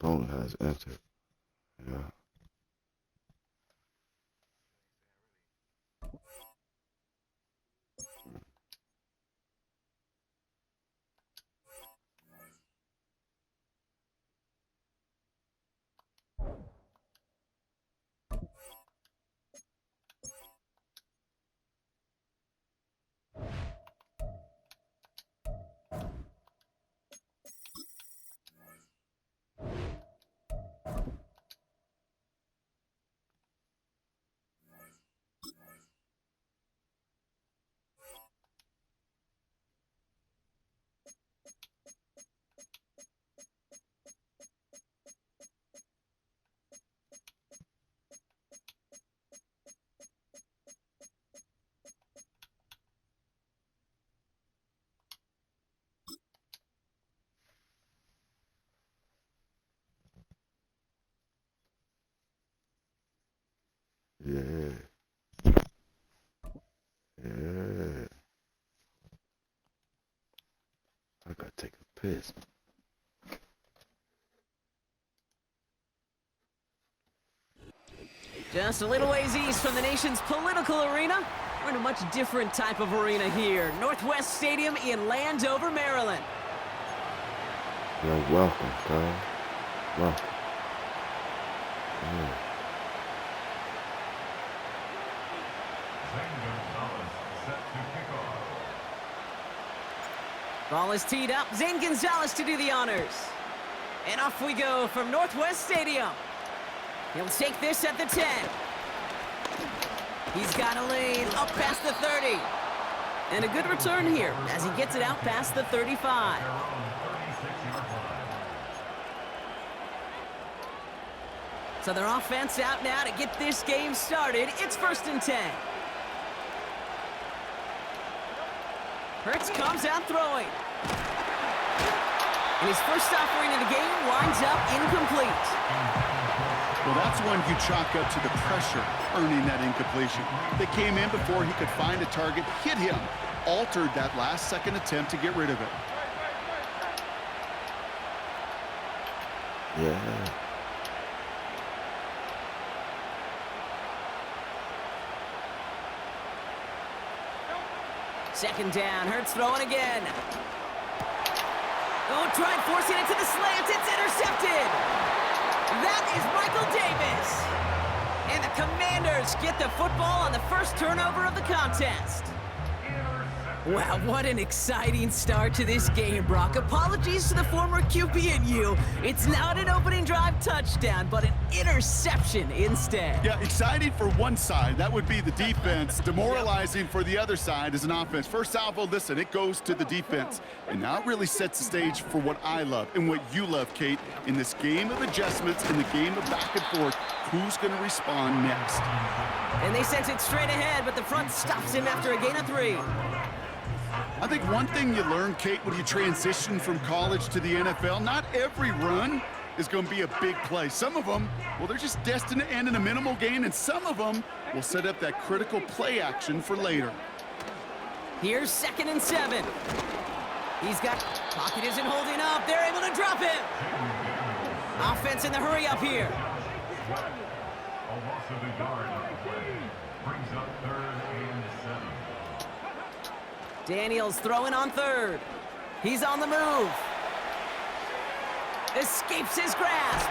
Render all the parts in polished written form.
opponent has entered. Yeah. Yeah. Yeah. I gotta take a piss. Just a little ways east from the nation's political arena, we're in a much different type of arena here. Northwest Stadium in Landover, Maryland. You're welcome, Carl. Welcome. Yeah. Ball is teed up. Zane Gonzalez to do the honors. And off we go from Northwest Stadium. He'll take this at the 10. He's got a lane up past the 30. And a good return here as he gets it out past the 35. So their offense out now to get this game started. It's 1st and 10. Hurts comes out throwing. And his first offering of the game winds up incomplete. Well, that's one you chalk up to the pressure earning that incompletion. They came in before he could find a target, hit him, altered that last-second attempt to get rid of it. Yeah. Second down, Hurts throwing again. Oh, trying forcing it to the slants, it's intercepted. That is Michael Davis. And the Commanders get the football on the first turnover of the contest. Wow, what an exciting start to this game, Brock. Apologies to the former QB and you. It's not an opening drive touchdown, but an interception instead. Yeah, exciting for one side. That would be the defense. Demoralizing for the other side as an offense. First salvo, listen, it goes to the defense. And now it really sets the stage for what I love and what you love, Kate, in this game of adjustments, in the game of back and forth. Who's going to respond next? And they sent it straight ahead, but the front stops him after a gain of 3. I think one thing you learn, Kate, when you transition from college to the NFL, not every run is going to be a big play. Some of them, well, they're just destined to end in a minimal gain, and some of them will set up that critical play action for later. Here's 2nd and 7. He's got, pocket isn't holding up. They're able to drop him. Offense in the hurry up here. Daniels throwing on 3rd. He's on the move. Escapes his grasp.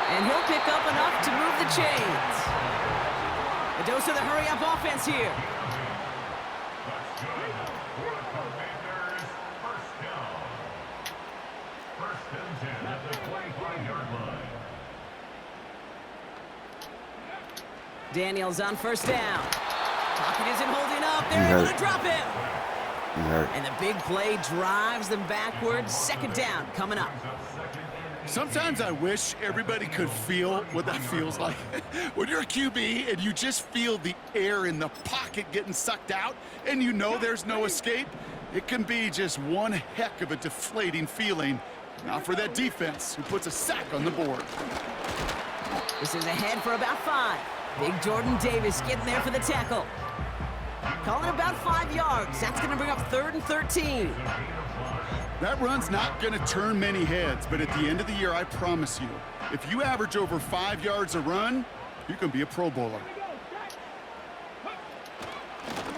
And he'll pick up enough to move the chains. A dose of the hurry-up offense here. Daniels on 1st down. Pocket isn't holding up. They're able to drop him. And the big play drives them backwards. 2nd down coming up. Sometimes I wish everybody could feel what that feels like. When you're a QB and you just feel the air in the pocket getting sucked out and you know there's no escape, it can be just one heck of a deflating feeling. Now for that defense who puts a sack on the board. This is ahead for about 5. Big Jordan Davis getting there for the tackle. Calling about 5 yards. That's going to bring up 3rd and 13. That run's not going to turn many heads, but at the end of the year, I promise you, if you average over 5 yards a run, you can be a Pro Bowler.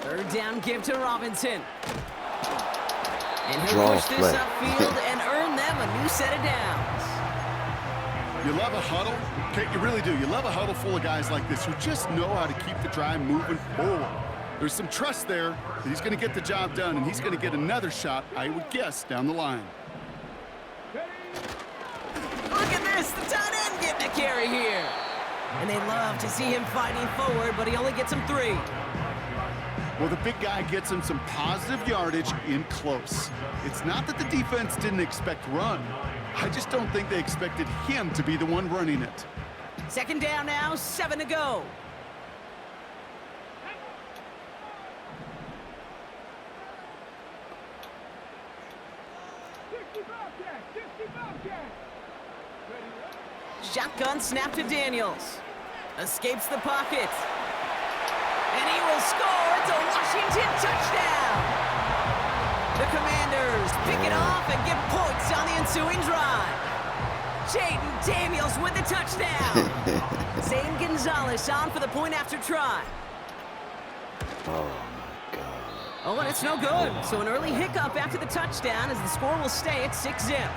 Third down give to Robinson. And he'll Draw push this play. upfield and earn them a new set of downs. You love a huddle? Okay, you really do. You love a huddle full of guys like this who just know how to keep the drive moving forward. There's some trust there that he's going to get the job done, and he's going to get another shot, I would guess, down the line. Look at this, the tight end getting a carry here. And they love to see him fighting forward, but he only gets him 3. Well, the big guy gets him some positive yardage in close. It's not that the defense didn't expect run. I just don't think they expected him to be the one running it. Second down now, 7 to go. Shotgun snap to Daniels. Escapes the pocket. And he will score. It's a Washington touchdown. The Commanders pick it off and get points on the ensuing drive. Jaden Daniels with the touchdown. Zane Gonzalez on for the point after try. Oh, my God. Oh, and it's no good. So an early hiccup after the touchdown as the score will stay at 6-zip.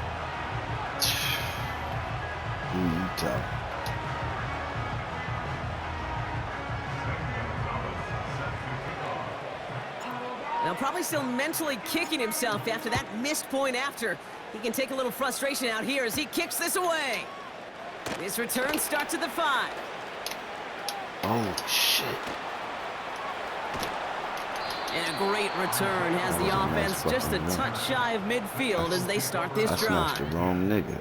Who you tell? Now probably still mentally kicking himself after that missed point after. He can take a little frustration out here as he kicks this away. His return starts at the 5. Oh, shit. And a great return has the offense just a touch shy of midfield as they start this I snatched drive. the wrong nigga.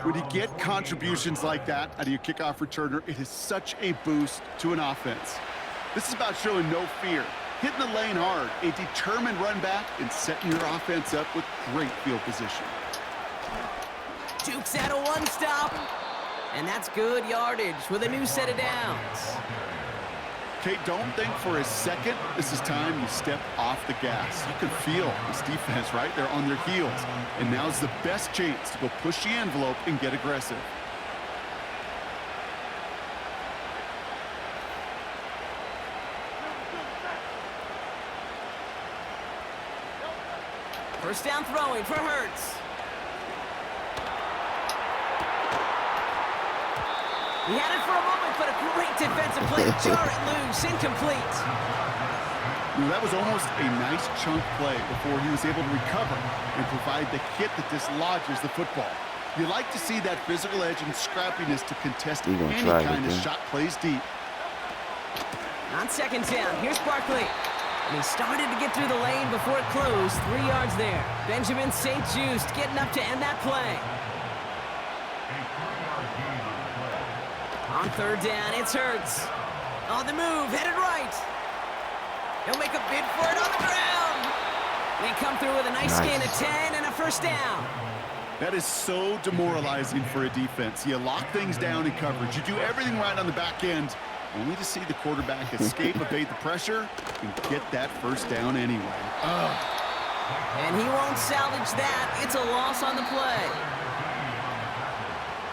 When you get contributions like that out of your kickoff returner, it is such a boost to an offense. This is about showing no fear, hitting the lane hard, a determined run back, and setting your offense up with great field position. Dukes out a 1-stop. And that's good yardage with a new set of downs. Okay, don't think for a second this is time you step off the gas. You can feel this defense right there on their heels. And now's the best chance to go push the envelope and get aggressive. First down throwing for Hurts. He had it for a moment, but a great defensive play to jar it loose, incomplete. That was almost a nice chunk play before he was able to recover and provide the hit that dislodges the football. You like to see that physical edge and scrappiness to contest any kind of shot plays deep. On second down, here's Barkley. And he started to get through the lane before it closed. 3 yards there. Benjamin St-Juste getting up to end that play. On third down, it's Hurts. On the move, headed right. He'll make a bid for it on the ground. They come through with a nice gain of 10 and a first down. That is so demoralizing for a defense. You lock things down in coverage. You do everything right on the back end, only to see the quarterback escape, evade the pressure, and get that first down anyway. And he won't salvage that. It's a loss on the play.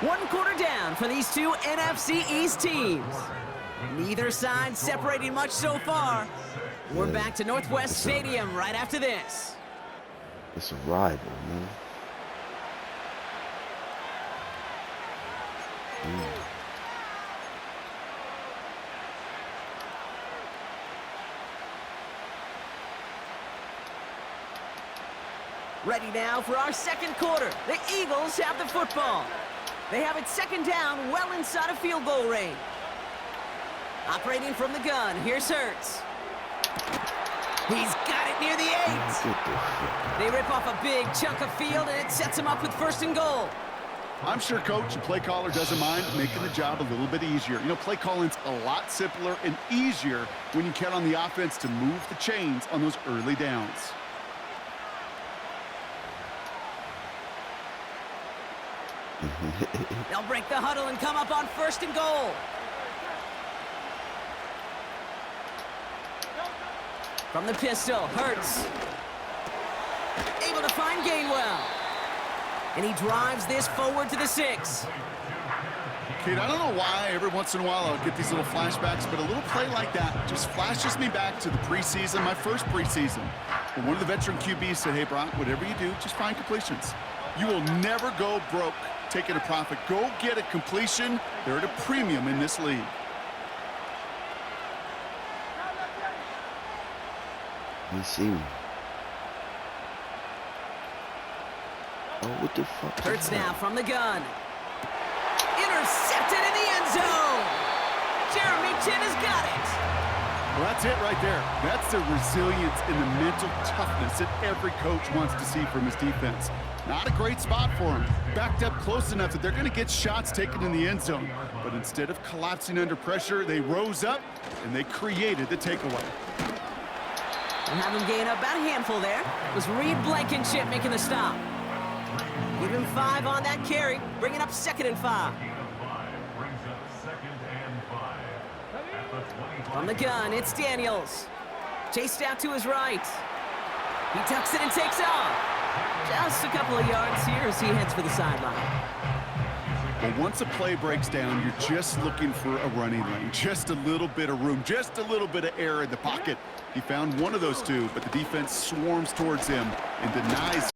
1 quarter down for these two NFC East teams. Neither side separating much so far. We're back to Northwest Stadium right after this. It's a rival, man. Ready now for our second quarter. The Eagles have the football. They have it second down, well inside of field goal range. Operating from the gun, here's Hurts. He's got it near the 8. They rip off a big chunk of field, and it sets him up with first and goal. I'm sure coach and play caller doesn't mind making the job a little bit easier. You know, play calling's a lot simpler and easier when you count on the offense to move the chains on those early downs. They'll break the huddle and come up on first and goal. From the pistol, Hurts. Able to find Gainwell. And he drives this forward to the 6. Kate, I don't know why every once in a while I'll get these little flashbacks, but a little play like that just flashes me back to the preseason, my first preseason. When one of the veteran QBs said, hey, Brock, whatever you do, just find completions. You will never go broke taking a profit. Go get a completion. They're at a premium in this league. You see me. Oh, what the fuck? Hurts now from the gun. Intercepted in the end zone. Jeremy Chin has got it. Well, that's it right there. That's the resilience and the mental toughness that every coach wants to see from his defense. Not a great spot for him. Backed up close enough that they're going to get shots taken in the end zone. But instead of collapsing under pressure, they rose up and they created the takeaway. We'll have him gain up about a handful there. It was Reed Blankenship making the stop. Give him 5 on that carry, bringing up 2nd and 5. From the gun, it's Daniels. Chased out to his right. He tucks it and takes off. Just a couple of yards here as he heads for the sideline. Well, once a play breaks down, you're just looking for a running lane. Just a little bit of room, just a little bit of air in the pocket. He found one of those two, but the defense swarms towards him and denies.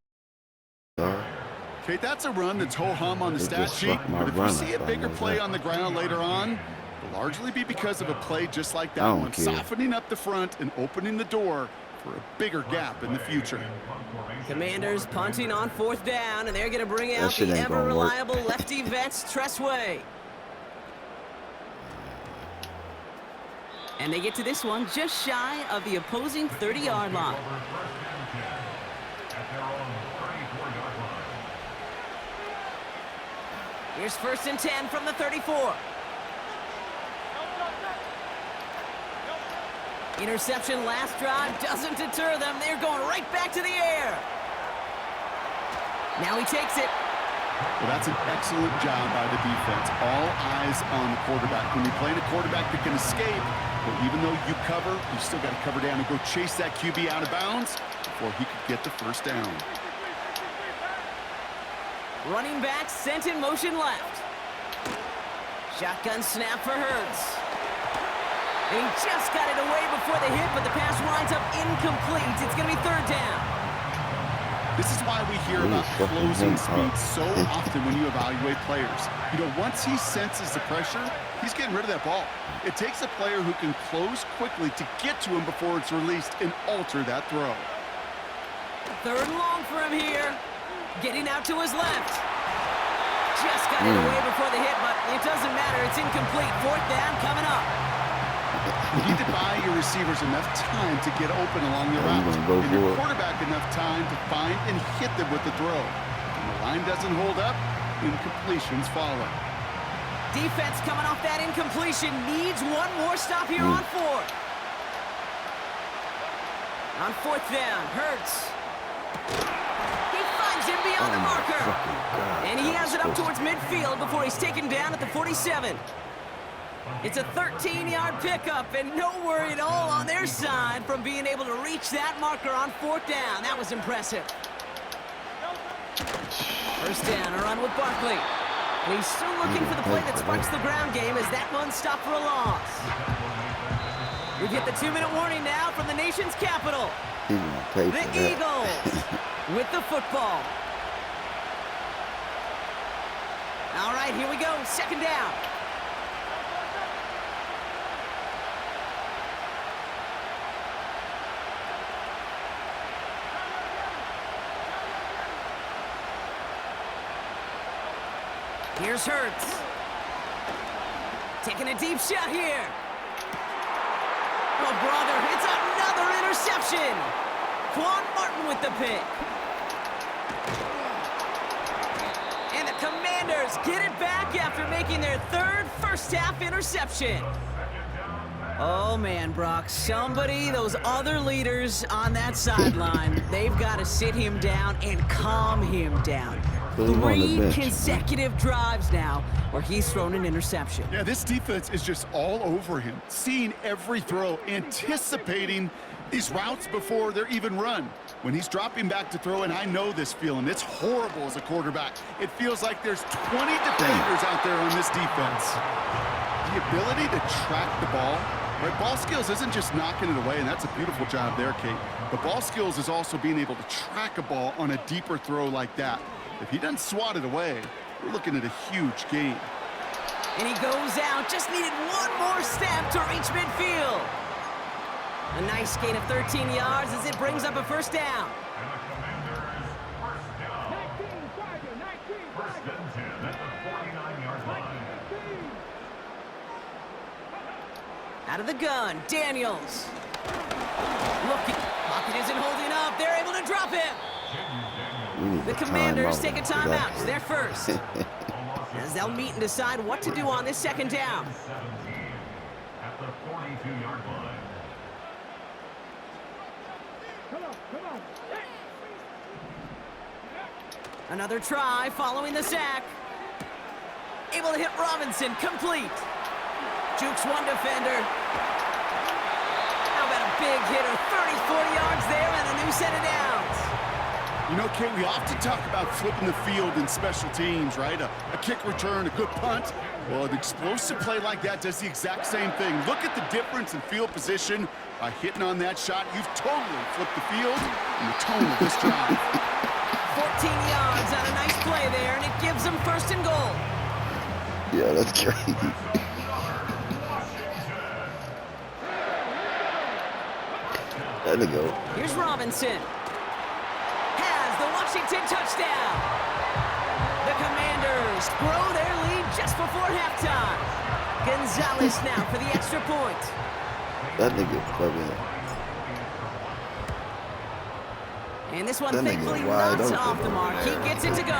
Kate, that's a run that's ho-hum on the stat sheet, but if you see a bigger play on the ground later on, it'll largely be because of a play just like that one, softening up the front and opening the door for a bigger gap in the future. Commanders punting on 4th down, and they're going to bring out the ever-reliable lefty vets, Tressway. And they get to this one just shy of the opposing 30-yard line. Here's 1st and 10 from the 34. Interception last drive doesn't deter them. They're going right back to the air. Now he takes it. Well, that's an excellent job by the defense. All eyes on the quarterback. When you're playing a quarterback that can escape, but even though you cover, you still got to cover down and go chase that QB out of bounds before he could get the 1st down. Running back sent in motion left. Shotgun snap for Hurts. And he just got it away before the hit, but the pass winds up incomplete. It's going to be 3rd down. This is why we hear about closing speed so often when you evaluate players. You know, once he senses the pressure, he's getting rid of that ball. It takes a player who can close quickly to get to him before it's released and alter that throw. 3rd and long for him here. Getting out to his left. Just got it away before the hit, but it doesn't matter. It's incomplete. 4th down coming up. You need to buy your receivers enough time to get open along the route, and your quarterback enough time to find and hit them with the throw. When the line doesn't hold up, incompletions follow. Defense coming off that incompletion needs one more stop here on 4th. On 4th down, Hurts. He finds him beyond the marker. And he has it up towards midfield before he's taken down at the 47. It's a 13-yard pickup, and no worry at all on their side from being able to reach that marker on 4th down. That was impressive. 1st down, a run with Barkley. And he's still looking for the play that sparks the ground game as that one stopped for a loss. We get the 2-minute warning now from the nation's capital. The Eagles with the football. All right, here we go. 2nd down. Here's Hurts. Taking a deep shot here. Oh, brother, it's another interception. Quan Martin with the pick. And the Commanders get it back after making their 3rd first-half interception. Oh, man, Brock, those other leaders on that sideline, they've got to sit him down and calm him down. 3 consecutive drives now where he's thrown an interception. Yeah, this defense is just all over him, seeing every throw, anticipating these routes before they're even run. When he's dropping back to throw, and I know this feeling, it's horrible as a quarterback. It feels like there's 20 defenders out there on this defense. The ability to track the ball, right? Ball skills isn't just knocking it away, and that's a beautiful job there, Kate. The ball skills is also being able to track a ball on a deeper throw like that. If he doesn't swat it away, we're looking at a huge gain. And he goes out, just needed one more step to reach midfield. A nice gain of 13 yards as it brings up a first down. Out of the gun, Daniels. Looking, pocket isn't holding up. They're able to drop him. The Commanders take a timeout. They're first. As they'll meet and decide what to do on this second down. At the 42-yard line. Another try following the sack. Able to hit Robinson, complete. Jukes one defender. How about a big hitter, 30-40 yards there and a new set of downs. You know, Kate, we often talk about flipping the field in special teams, right? A kick return, a good punt. Well, an explosive play like that does the exact same thing. Look at the difference in field position. By hitting on that shot, you've totally flipped the field and the tone of this drive. 14 yards on a nice play there, and it gives them first and goal. Yeah, that's crazy. There we go. Here's Robinson. Has the Washington touchdown. The Commanders grow their lead just before halftime. Gonzalez now for the extra point. That nigga fucking. And this one That nigga thankfully wide not open off the over mark. He there. gets it to go.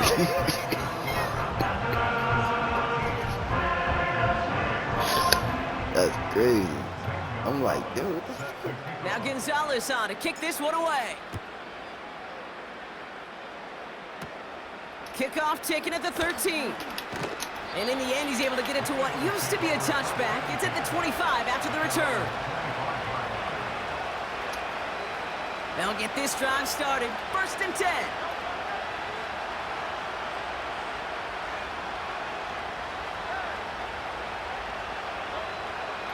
That's crazy. I'm like, yo, what the fuck? Now Gonzalez on to kick this one away. Kickoff taken at the 13. And in the end, he's able to get it to what used to be a touchback. It's at the 25 after the return. They'll get this drive started. First and 10.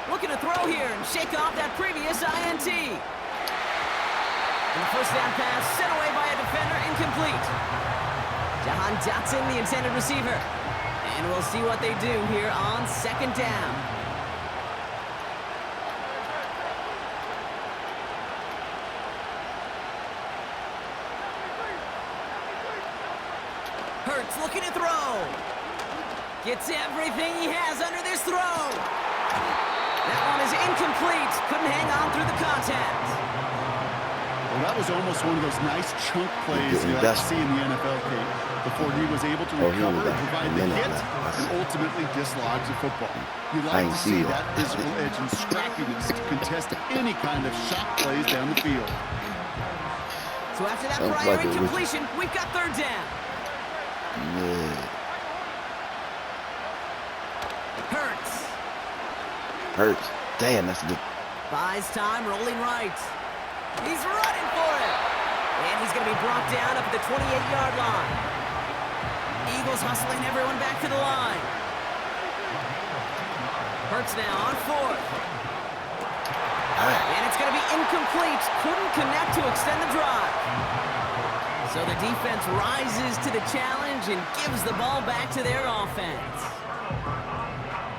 Looking to throw here and shake off that previous INT. And the first down pass sent away by a defender, incomplete. Jahan Dotson, the intended receiver. And we'll see what they do here on second down. Hurts looking to throw. Gets everything he has under this throw. That one is incomplete. Couldn't hang on through the contact. Well, that was almost one of those nice chunk plays you like to see in the NFL, Kate, before he was able to recover and provide the hit and ultimately dislodge the football. You like to see that physical edge and scrappiness to contest any kind of shot plays down the field. So after that prior incompletion, we've got third down. Yeah. Hurts. Damn, that's good. Buys time, rolling right. He's running for it. And he's going to be brought down up at the 28-yard line. Eagles hustling everyone back to the line. Hurts now on fourth. And it's going to be incomplete. Couldn't connect to extend the drive. So the defense rises to the challenge and gives the ball back to their offense.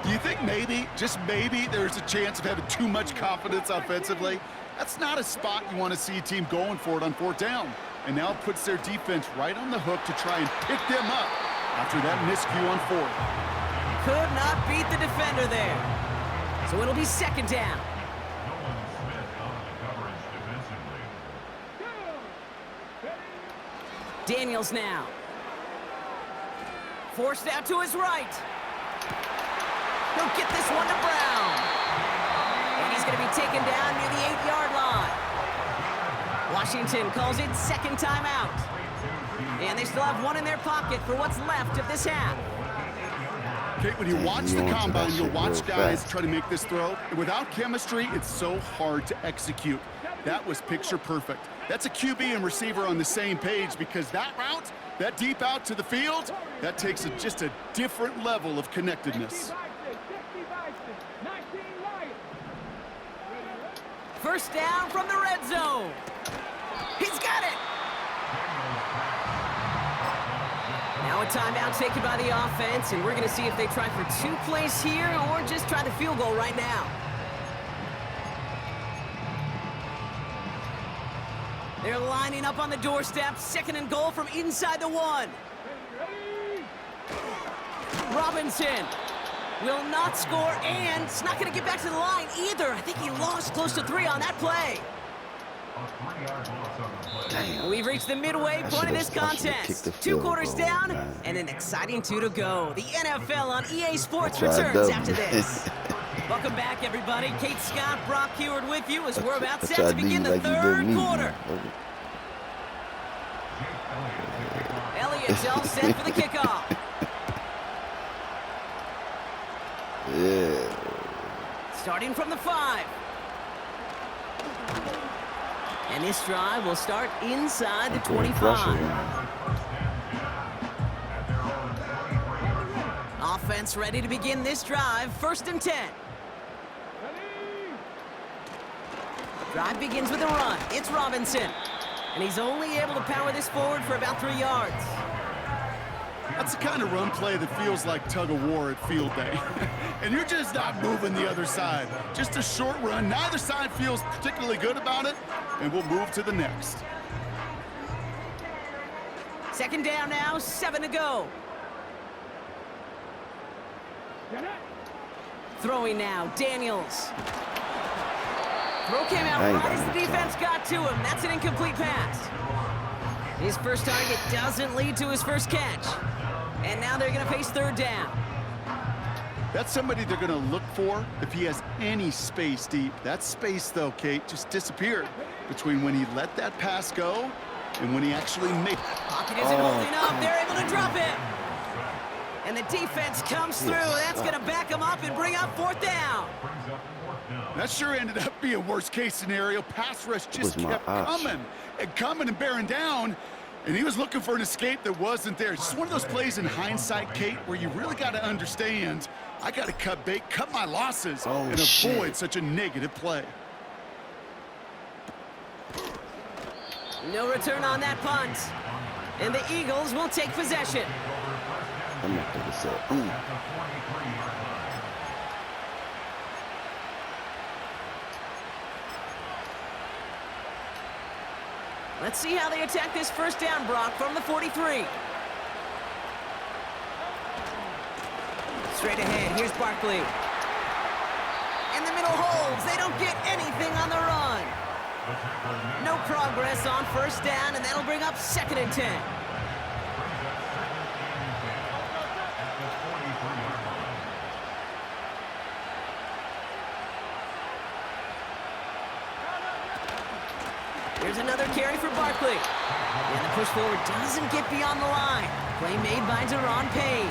Do you think maybe, just maybe, there's a chance of having too much confidence offensively? That's not a spot you want to see a team going for it on fourth down. And now it puts their defense right on the hook to try and pick them up after that miscue on fourth. Could not beat the defender there. So it'll be second down. Daniels now. Forced out to his right. He'll get this one to Brown. And he's going to be taken down near the 8-yard line. Washington calls it second timeout. And they still have one in their pocket for what's left of this half. Okay, when you watch the combine, you'll watch guys try to make this throw. And without chemistry, it's so hard to execute. that was picture perfect. That's a QB and receiver on the same page, because that route, that deep out to the field, that takes just a different level of connectedness. First down from the red zone. He's got it. Now a timeout taken by the offense, and we're going to see if they try for 2 plays here or just try the field goal right now. They're lining up on the doorstep. 2nd and goal from inside the 1. Robinson will not score, and it's not going to get back to the line either. I think he lost close to 3 on that play. Damn. We've reached the midway point of this contest. 2 quarters down, man. and an exciting 2 to go. The NFL on EA Sports Tried returns double. after this. Welcome back, everybody. Kate Scott, Brock Heward with you as we're about set to tried begin the like you did 3rd me, quarter. man. Elliott's all set for the kickoff. Yeah. Starting from the 5. And this drive will start inside the Pressure, 25. man. Offense ready to begin this drive. 1st and 10. Drive begins with a run. It's Robinson. And he's only able to power this forward for about 3 yards. That's the kind of run play that feels like tug of war at field day. And you're just not moving the other side. Just a short run. Neither side feels particularly good about it, and we'll move to the next. 2nd down now, 7 to go. Throwing now, Daniels. Throw came out right as the defense got to him. That's an incomplete pass. His first target doesn't lead to his first catch. And now they're going to face 3rd down. That's somebody they're going to look for if he has any space deep. That space, though, Kate, just disappeared between when he let that pass go and when he actually made it. Pocket isn't holding up. They're able to drop it. And the defense comes through. That's going to back him up and bring up 4th down. That sure ended up being worst-case scenario. Pass rush just kept coming and bearing down. And he was looking for an escape that wasn't there. It's just one of those plays in hindsight, Kate, where you really got to understand, I got to cut bait, cut my losses, and avoid such a negative play. No return on that punt. And the Eagles will take possession. I'm gonna pick this up. Let's see how they attack this 1st down, Brock, from the 43. Straight ahead, here's Barkley. In the middle holds, they don't get anything on the run. No progress on 1st down, and that'll bring up 2nd and 10. Here's another carry for Barkley. And the push forward doesn't get beyond the line. Play made by Deron Payne.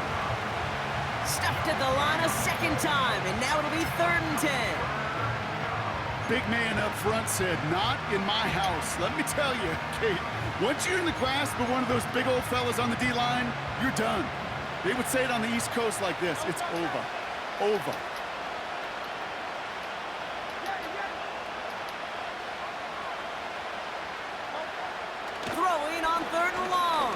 Stuffed at the line a 2nd time, and now it'll be 3rd and 10. Big man up front said, not in my house. Let me tell you, Kate, once you're in the grasp of one of those big old fellas on the D-line, you're done. They would say it on the East Coast like this, it's over, over. Throwing on 3rd and long.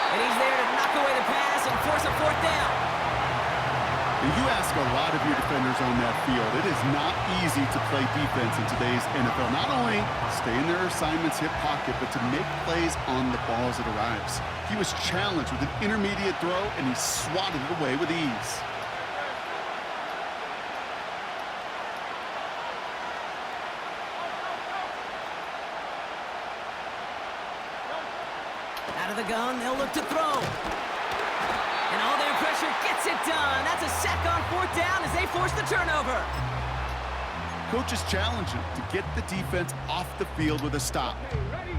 And he's there to knock away the pass and force a 4th down. And you ask a lot of your defenders on that field. It is not easy to play defense in today's NFL. Not only stay in their assignments, hit pocket, but to make plays on the ball as it arrives. He was challenged with an intermediate throw, and he swatted it away with ease. Out of the gun, they'll look to throw. And all their pressure gets it done. That's a sack on 4th down as they force the turnover. Coach is challenging to get the defense off the field with a stop.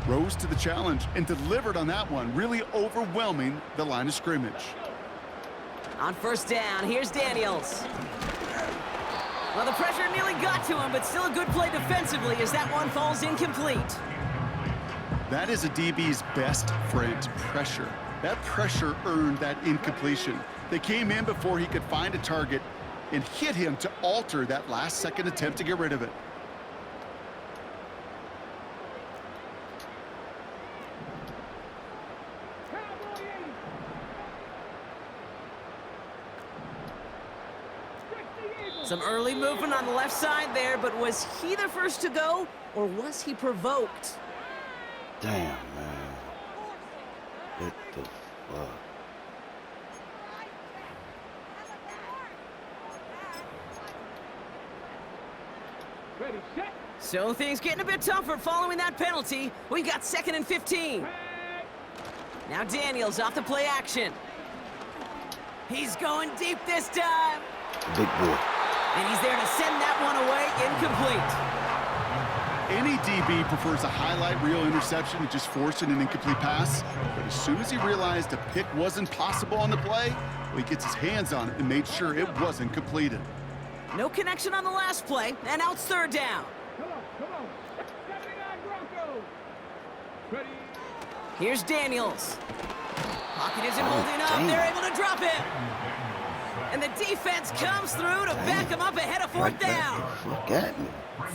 Rose to the challenge and delivered on that one, really overwhelming the line of scrimmage. On 1st down, here's Daniels. Well, the pressure nearly got to him, but still a good play defensively as that one falls incomplete. That is a DB's best friend, pressure. That pressure earned that incompletion. They came in before he could find a target and hit him to alter that last-second attempt to get rid of it. Some early movement on the left side there, but was he the first to go, or was he provoked? Damn, man. What the fuck? So things getting a bit tougher following that penalty. We've got 2nd and 15. Now Daniels off the play action. He's going deep this time. Big boy. And he's there to send that one away incomplete. Any DB prefers a highlight reel interception to just forcing an incomplete pass. But as soon as he realized a pick wasn't possible on the play, well, he gets his hands on it and made sure it wasn't completed. No connection on the last play, and now it's 3rd down. Here's Daniels. Pocket isn't holding up. damn. They're able to drop him. And the defense comes through to back him up ahead of 4th Right back down. the fuck at me.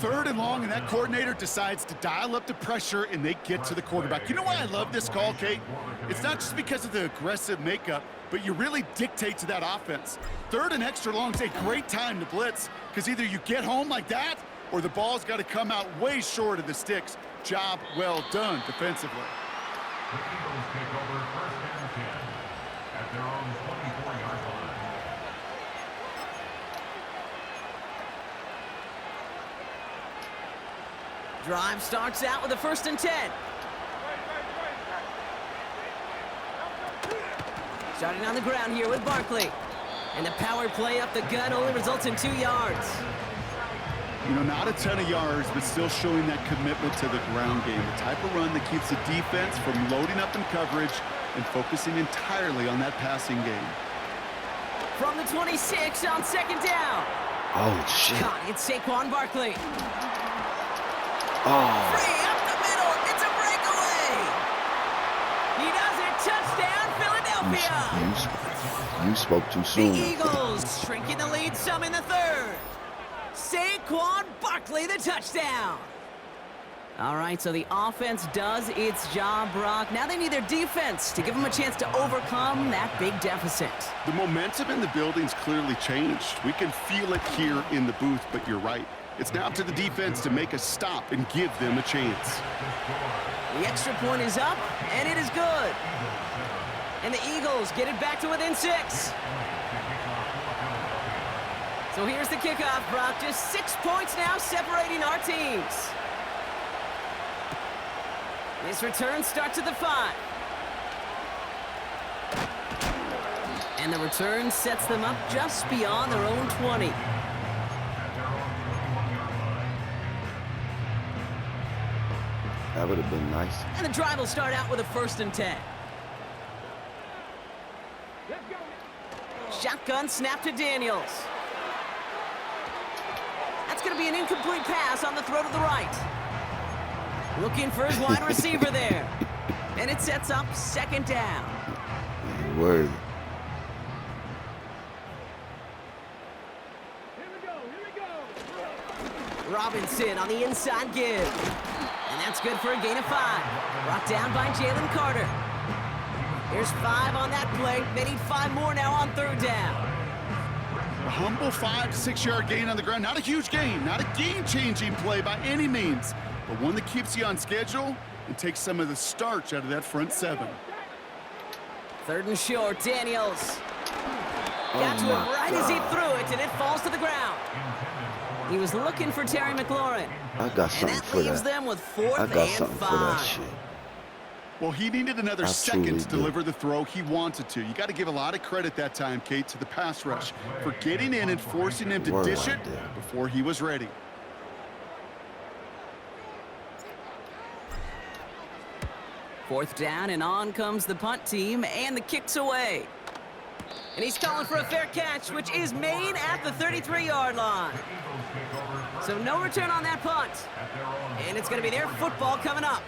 3rd and long, and that coordinator decides to dial up the pressure, and they get to the quarterback. You know why I love this call, Kate? It's not just because of the aggressive makeup, but you really dictate to that offense. 3rd and extra long is a great time to blitz, because either you get home like that, or the ball's got to come out way short of the sticks. Job well done defensively. The Eagles take over 1st and 10 at their own 24-yard line. Drive starts out with a 1st and 10. Starting on the ground here with Barkley. And the power play up the gut only results in 2 yards. You know, not a ton of yards, but still showing that commitment to the ground game. The type of run that keeps the defense from loading up in coverage and focusing entirely on that passing game. From the 26 on 2nd down. Oh, shit. Caught, it's Saquon Barkley. Oh, Free up the middle. It's a breakaway. He does it. Touchdown, Philadelphia. you spoke too The soon. Eagles shrinking the lead some in the 3rd. Saquon Barkley, the touchdown. All right, so the offense does its job, Brock. Now they need their defense to give them a chance to overcome that big deficit. The momentum in the building's clearly changed. We can feel it here in the booth, but you're right. It's now up to the defense to make a stop and give them a chance. The extra point is up, and it is good. And the Eagles get it back to within 6. So here's the kickoff, Brock. Just 6 points now separating our teams. This return starts at the 5. And the return sets them up just beyond their own 20. That would have been nice. And the drive will start out with a 1st and 10. Shotgun snap to Daniels. That's going to be an incomplete pass on the throw to the right. Looking for his wide receiver there. And it sets up 2nd down. Word. Robinson on the inside give. And that's good for a gain of 5. Brought down by Jalen Carter. Here's 5 on that play. They need 5 more now on 3rd down. A humble 5 to 6 yard gain on the ground. Not a huge gain, not a game-changing play by any means, but one that keeps you on schedule and takes some of the starch out of that front 7. 3rd and short, Daniels. Got to it right as he threw it, and it falls to the ground. He was looking for Terry McLaurin. I got And something that for leaves that. them with 4th I and got something 5. for that shit. Well, he needed another I second truly to do. deliver the throw he wanted to. You got to give a lot of credit that time, Kate, to the pass rush for getting in and forcing him to Word dish right it there. before he was ready. Fourth down, and on comes the punt team, and the kick's away. And he's calling for a fair catch, which is made at the 33-yard line. So no return on that punt. And it's going to be their football coming up.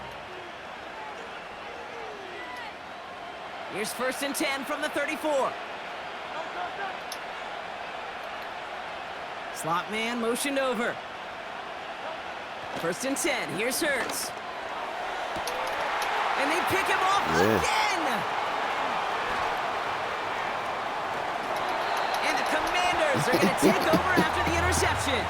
Here's 1st and 10 from the 34. Slot man motioned over. 1st and 10. Here's Hurts. And they pick him off again. And the Commanders are going to take over after the interception.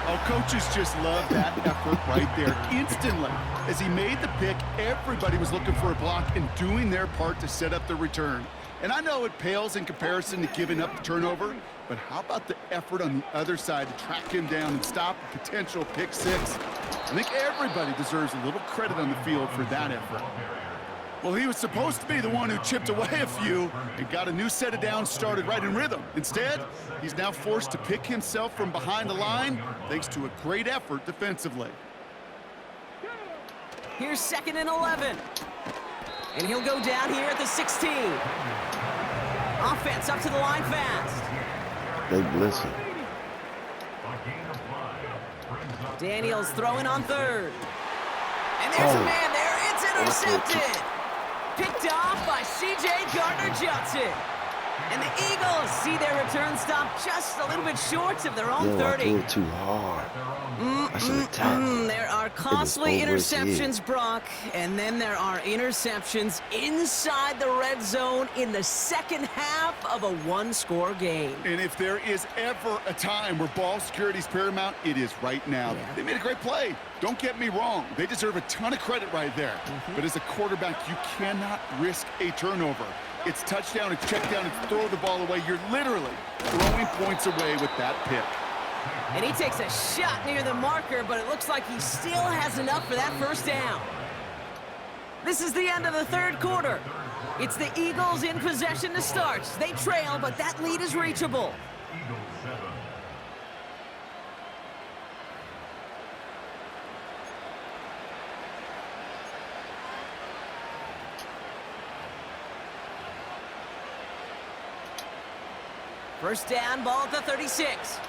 Oh, coaches just love that effort right there. Instantly, as he made the pick, everybody was looking for a block and doing their part to set up the return. And I know it pales in comparison to giving up the turnover, but how about the effort on the other side to track him down and stop a potential pick six? I think everybody deserves a little credit on the field for that effort. Well, he was supposed to be the one who chipped away a few and got a new set of downs started right in rhythm. Instead, he's now forced to pick himself from behind the line thanks to a great effort defensively. Here's 2nd and 11. And he'll go down here at the 16. Offense up to the line fast. They blitzing. Daniels throwing on 3rd. And there's a man there. It's intercepted. Picked off by C.J. Gardner-Johnson. And the Eagles see their return stop just a little bit short of their own Yo, I 30. threw it too hard. I should have tackled. There are costly over his head. interceptions, Brock, and then there are interceptions inside the red zone in the second half of a one-score game. And if there is ever a time where ball security is paramount, it is right now. Yeah. They made a great play. Don't get me wrong. They deserve a ton of credit right there. But as a quarterback, you cannot risk a turnover. It's touchdown, it's check down, it's throw the ball away. You're literally throwing points away with that pick. And he takes a shot near the marker, but it looks like he still has enough for that first down. This is the end of the 3rd quarter. It's the Eagles in possession to start. They trail, but that lead is reachable. First down, ball at the 36.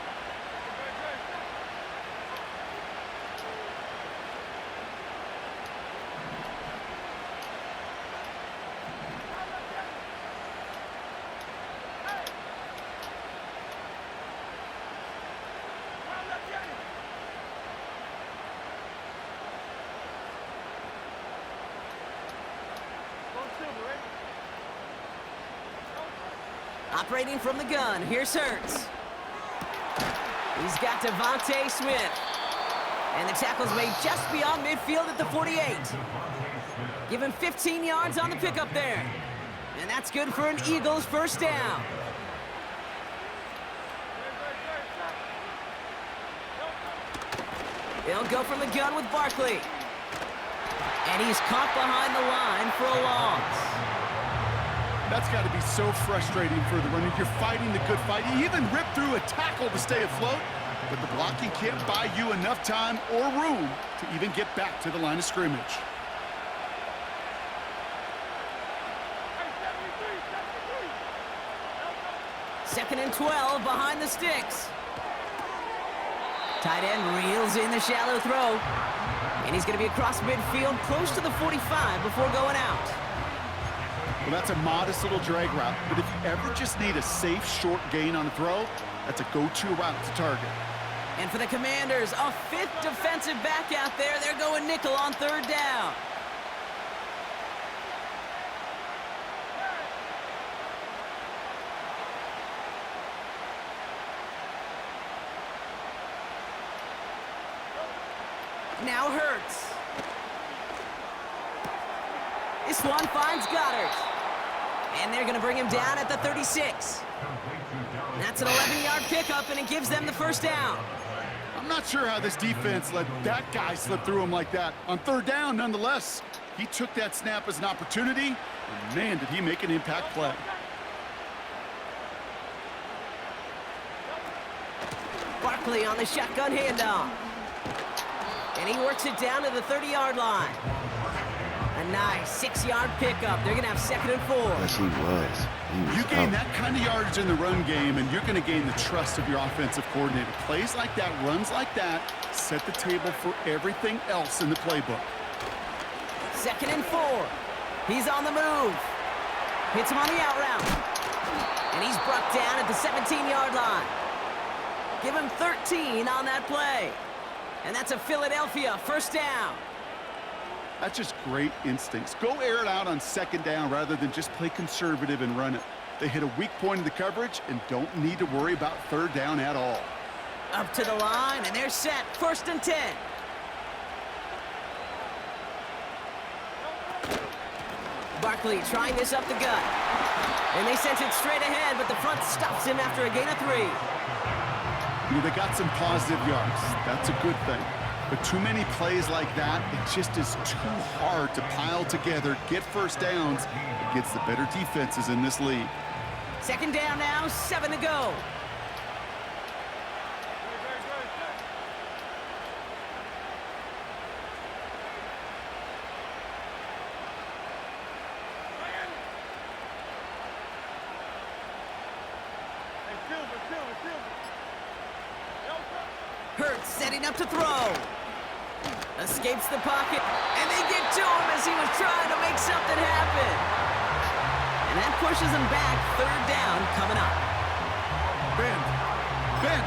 Operating from the gun, here's Hurts. He's got Devontae Smith. And the tackle's made just beyond midfield at the 48. Give him 15 yards on the pickup there. And that's good for an Eagles first down. They'll go from the gun with Barkley. And he's caught behind the line for a loss. That's got to be so frustrating for the runner. You're fighting the good fight. You even rip through a tackle to stay afloat, but the blocking can't buy you enough time or room to even get back to the line of scrimmage. Second and 12 behind the sticks. Tight end reels in the shallow throw. And he's going to be across midfield close to the 45 before going out. Well, that's a modest little drag route, but if you ever just need a safe short gain on a throw, that's a go-to route to target. And for the Commanders, a 5th defensive back out there. They're going nickel on 3rd down. Now Hurts. This one finds Goddard. And they're going to bring him down at the 36. That's an 11-yard pickup, and it gives them the first down. I'm not sure how this defense let that guy slip through him like that. On 3rd down, nonetheless, he took that snap as an opportunity, and man, did he make an impact play. Barkley on the shotgun handoff. And he works it down to the 30-yard line. A nice 6-yard pickup. They're going to have 2nd and 4. Yes, he was. He was You gain out. that kind of yardage in the run game, and you're going to gain the trust of your offensive coordinator. Plays like that, runs like that, set the table for everything else in the playbook. 2nd and 4. He's on the move. Hits him on the out route. And he's brought down at the 17-yard line. Give him 13 on that play. And that's a Philadelphia 1st down. That's just great instincts. Go air it out on 2nd down rather than just play conservative and run it. They hit a weak point in the coverage and don't need to worry about 3rd down at all. Up to the line, and they're set. 1st and 10. Barkley trying this up the gut. And they sent it straight ahead, but the front stops him after a gain of 3. You know, they got some positive yards. That's a good thing. But too many plays like that, it just is too hard to pile together, get 1st downs against the better defenses in this league. 2nd down now, 7 to go. Hurts setting up to throw. Escapes the pocket, and they get to him as he was trying to make something happen. And that pushes him back. 3rd down coming up. Bend. Bend.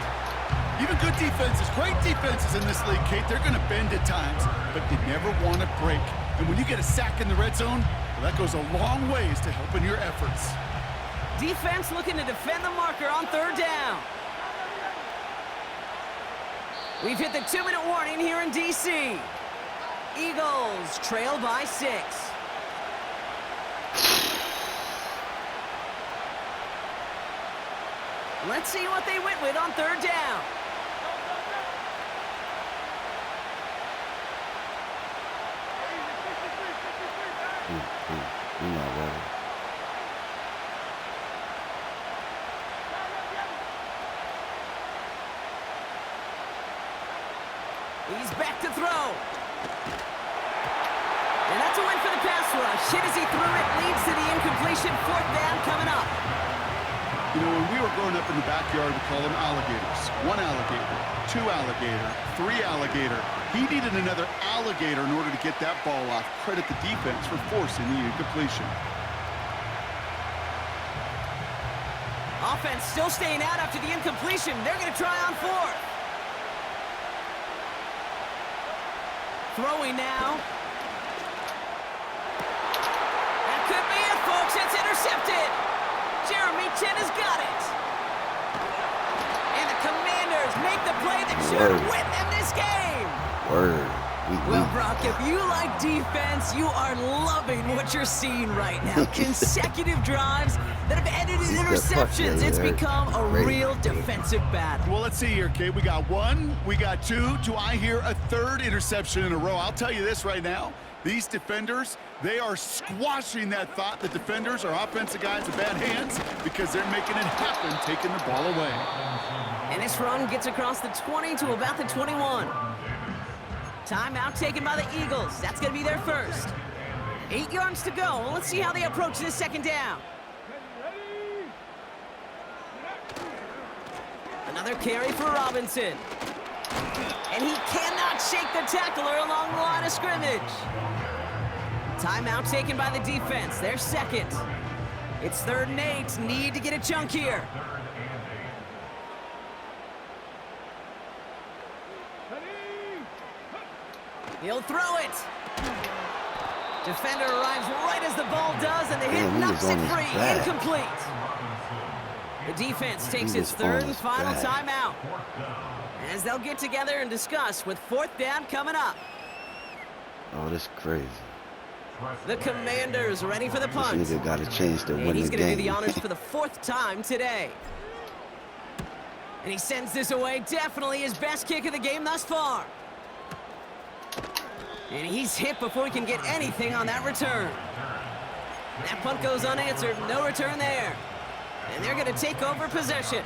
Even good defenses, great defenses in this league, Kate, they're going to bend at times, but they never want to break. And when you get a sack in the red zone, well, that goes a long ways to helping your efforts. Defense looking to defend the marker on 3rd down. We've hit the 2-minute warning here in D.C. Eagles trail by 6. Let's see what they went with on 3rd down. We're not ready. He's back to throw. And that's a win for the pass rush. Hit as he threw it, leads to the incompletion. 4th down coming up. You know, when we were growing up in the backyard, we call them alligators. 1 alligator, 2 alligator, 3 alligator. He needed another alligator in order to get that ball off. Credit the defense for forcing the incompletion. Offense still staying out after the incompletion. They're going to try on 4th. Throwing now. That could be it, folks. It's intercepted. Jeremy Chin has got it. And the Commanders make the play that should win them this game. Word. Well, Brock, if you like defense, you are loving what you're seeing right now. Consecutive drives that have ended in interceptions. It's become a real defensive battle. Well, let's see here, Kate. We got 1, we got 2. Do I hear a 3rd interception in a row? I'll tell you this right now. These defenders, they are squashing that thought that defenders are offensive guys in bad hands because they're making it happen, taking the ball away. And this run gets across the 20 to about the 21. Timeout taken by the Eagles. That's going to be their first. 8 yards to go. Let's see how they approach this 2nd down. Another carry for Robinson. And he cannot shake the tackler along the line of scrimmage. Timeout taken by the defense. Their 2nd. It's 3rd and 8. Need to get a chunk here. He'll throw it. Defender arrives right as the ball does, and the hit knocks it free. Incomplete. The defense takes its 3rd and final timeout, as they'll get together and discuss with 4th down coming up. Oh, that's crazy. The Commanders ready for the punt. This nigga got a chance to win And he's the going to game. do the honors for the 4th time today. And he sends this away. Definitely his best kick of the game thus far. And he's hit before he can get anything on that return. That punt goes unanswered. No return there. And they're going to take over possession.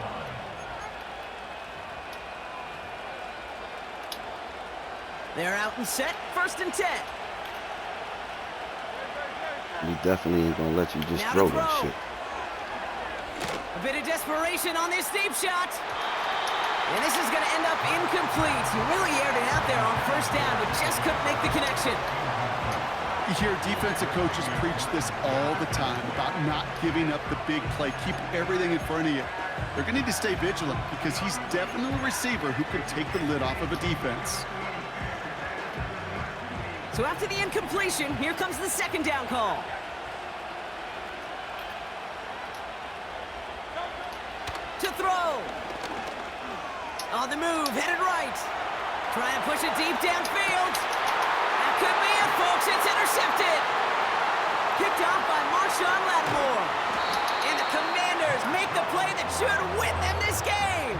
They're out and set. 1st and 10. He definitely ain't gonna let you just Now throw to that throw. shit. A bit of desperation on this deep shot. And this is going to end up incomplete. He really aired it out there on first down, but just couldn't make the connection. You hear defensive coaches preach this all the time about not giving up the big play. Keep everything in front of you. They're going to need to stay vigilant because he's definitely a receiver who can take the lid off of a defense. So after the incompletion, here comes the second down call. To throw. On the move, headed right. Try and push it deep downfield. That could be it, folks. It's intercepted. Picked off by Marshawn Lattimore. And the Commanders make the play that should win them this game.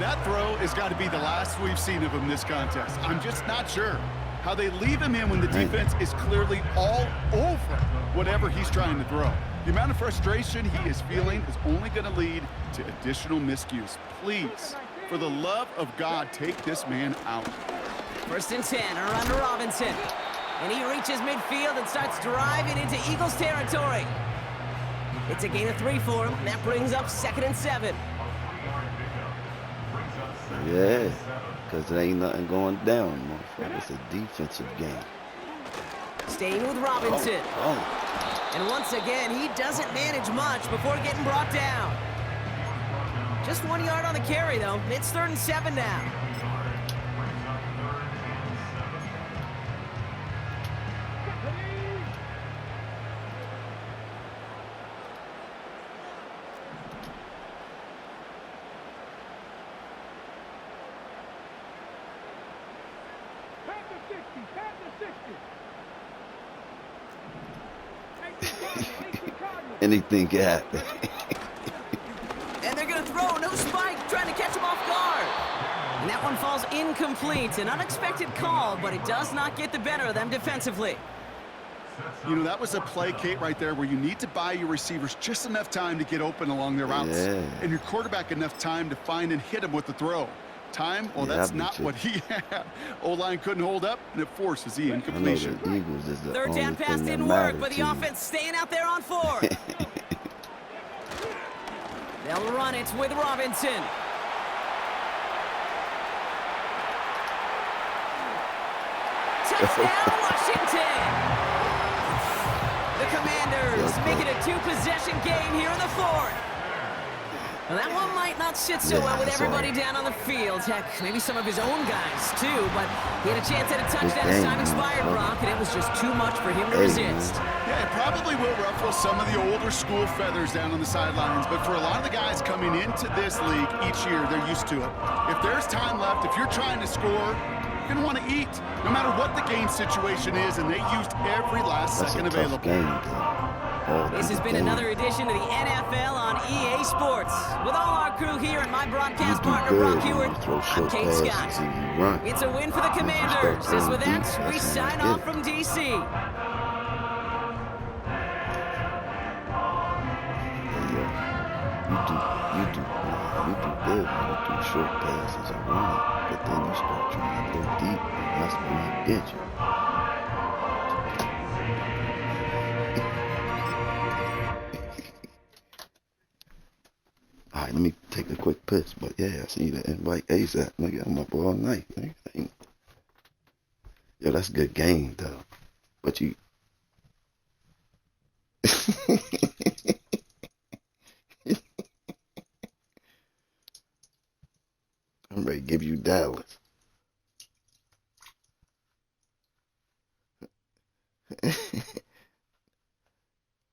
That throw has got to be the last we've seen of him this contest. I'm just not sure how they leave him in when the defense is clearly all over whatever he's trying to throw. The amount of frustration he is feeling is only going to lead to additional miscues. Please, for the love of God, take this man out. 1st and 10, around to Robinson. And he reaches midfield and starts driving into Eagles territory. It's a gain of 3 for him. That brings up 2nd and 7. Yeah, because there ain't nothing going down, motherfucker. It's a defensive game. Staying with Robinson. Oh. And once again, he doesn't manage much before getting brought down. Just 1 yard on the carry, though. It's 3rd and 7 now. Anything can happen. And they're going to throw. No spike. Trying to catch him off guard. And that one falls incomplete. An unexpected call, but it does not get the better of them defensively. You know, that was a play, Kate, right there where you need to buy your receivers just enough time to get open along their routes. Yeah. And your quarterback enough time to find and hit him with the throw. Time? Well, Yeah, that's I not bet you. what he had. O-line couldn't hold up, and it forces the I know incompletion. the Eagles is the 3rd only down pass thing that didn't work, matters but the to you. offense staying out there on 4th. They'll run it with Robinson. Touchdown, Washington! The Commanders make it a 2-possession game here in the 4th. Well, that one might not sit so well with that's everybody all. down on the field. Heck, maybe some of his own guys, too. But he had a chance at a touchdown as time expired, Brock, and it was just too much for him to resist. Yeah, it probably will ruffle some of the older school feathers down on the sidelines, but for a lot of the guys coming into this league each year, they're used to it. If there's time left, if you're trying to score, you're going to want to eat, no matter what the game situation is, and they used every last That's second a tough available. game, though. This has been another edition of the NFL on EA Sports. With all our crew here and my broadcast partner, Brock Hewitt, I'm Kate Scott. It's a win for the Commanders. As with that, we sign off from D.C. You do good when you do short passes and run, but then you start trying to go deep, and that's when I get you. All right, let me take a quick piss, but yeah, I see the invite ASAP. Nigga, I'm up all night. Nigga. Yo, that's a good game, though. But you... I'm ready to give you Dallas.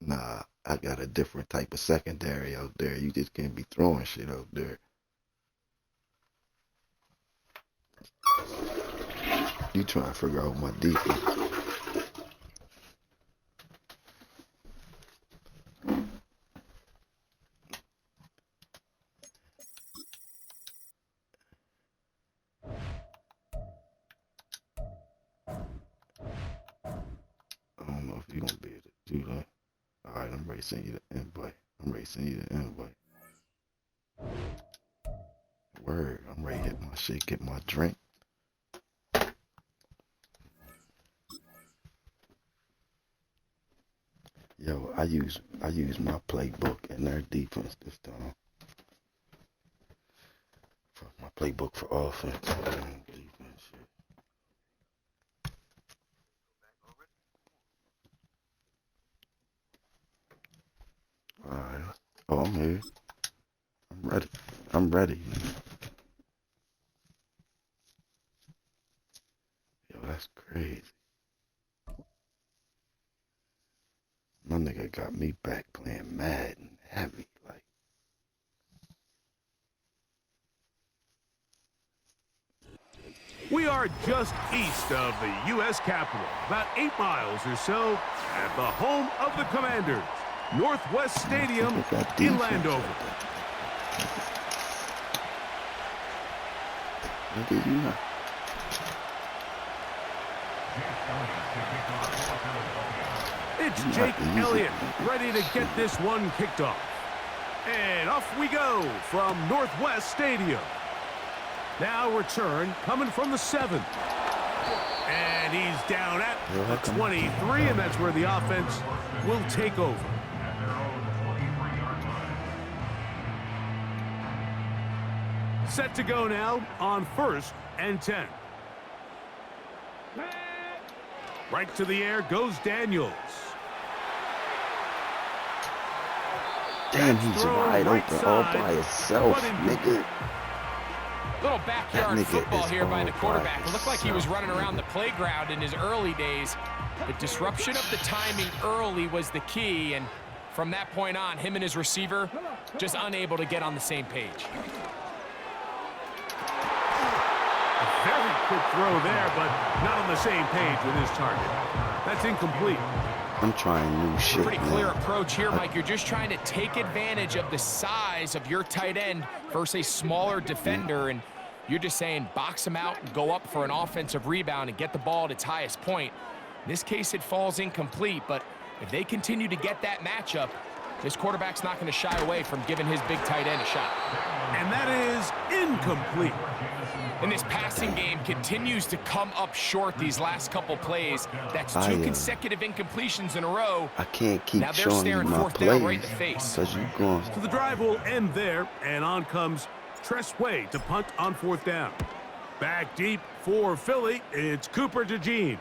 Nah, I got a different type of secondary out there. You just can't be throwing shit out there. You trying to figure out my defense. I don't know if you're going to be able to do that. Alright, I'm ready to send you the invite. Word, I'm ready to hit my shit, get my drink. Yo, I use my playbook and their defense this time. For my playbook for offense and defense. Alright. Oh, I'm here. I'm ready. I'm ready. Yo, that's crazy. My nigga got me back playing Madden heavy, like. We are just east of the U.S. Capitol, about 8 miles or so, at the home of the Commanders, Northwest Stadium in Landover. Nigga, you know. It's Jake Elliott ready to get this one kicked off. And off we go from Northwest Stadium. Now return coming from the 7. And he's down at the 23, and that's where the offense will take over. Set to go now on 1st and 10. Right to the air goes Daniels. Damn, he's wide open all by himself, nigga. Little backyard football here by the quarterback. It looked like he was running around the playground in his early days. The disruption of the timing early was the key, and from that point on, him and his receiver just unable to get on the same page. A very quick throw there, but not on the same page with his target. That's incomplete. I'm trying new shit. Pretty clear approach here, Mike. You're just trying to take advantage of the size of your tight end versus a smaller defender, and you're just saying box him out and go up for an offensive rebound and get the ball at its highest point. In this case, it falls incomplete, but if they continue to get that matchup, this quarterback's not going to shy away from giving his big tight end a shot. And that is incomplete. And this passing game continues to come up short these last couple plays. That's 2 consecutive incompletions in a row. I can't keep now they're showing you staring my 4th down plays right in the face. because you going. So the drive will end there, and on comes Tress Way to punt on 4th down. Back deep for Philly, it's Cooper DeJean.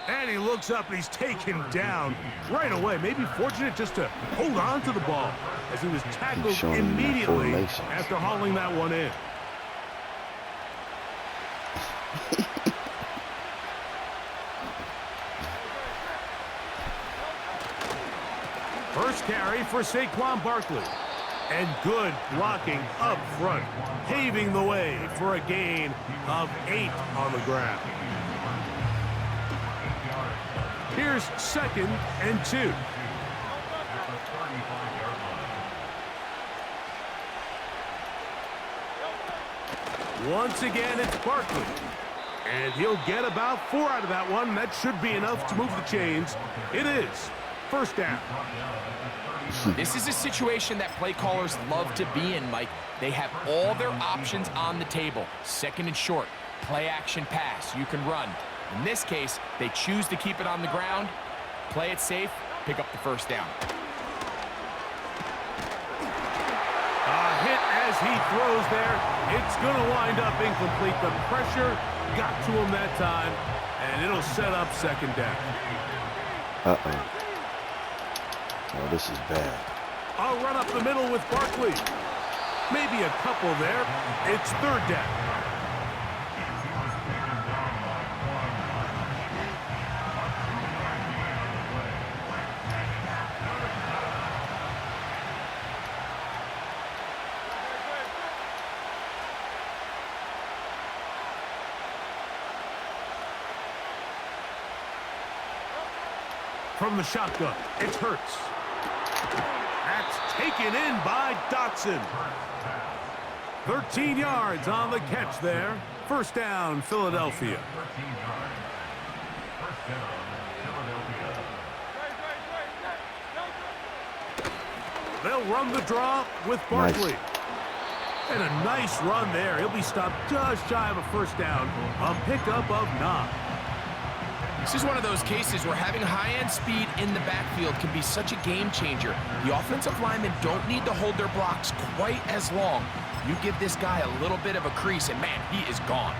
And he looks up, and he's taken down right away. Maybe fortunate just to hold on to the ball as he was tackled immediately after hauling that one in. First carry for Saquon Barkley. And good blocking up front, paving the way for a gain of 8 on the ground. Here's 2nd and 2. Once again, it's Barkley. And he'll get about 4 out of that one. That should be enough to move the chains. It is 1st down. This is a situation that play callers love to be in, Mike. They have all their options on the table. 2nd and short, play action pass, you can run. In this case, they choose to keep it on the ground, play it safe, pick up the 1st down. A hit as he throws there. It's going to wind up incomplete. The pressure got to him that time, and it'll set up 2nd down. Uh-oh. Oh, this is bad. I'll run up the middle with Barkley. Maybe a couple there. It's 3rd down. From the shotgun, it's Hurts. That's taken in by Dotson. 13 yards on the catch there. 1st down, Philadelphia. They'll run the draw with Barkley. Nice. And a nice run there. He'll be stopped just shy of a 1st down. A pickup of 9. This is one of those cases where having high-end speed in the backfield can be such a game changer. The offensive linemen don't need to hold their blocks quite as long. You give this guy a little bit of a crease, and man, he is gone.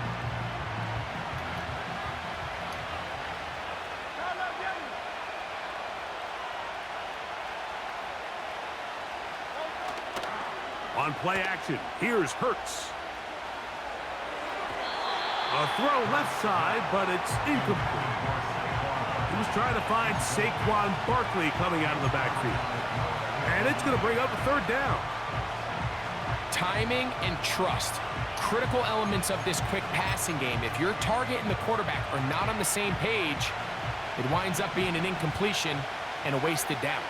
On play action, here's Hurts. A throw left side, but it's incomplete. He was trying to find Saquon Barkley coming out of the backfield. And it's going to bring up a third down. Timing and trust, critical elements of this quick passing game. If your target and the quarterback are not on the same page, it winds up being an incompletion and a wasted down.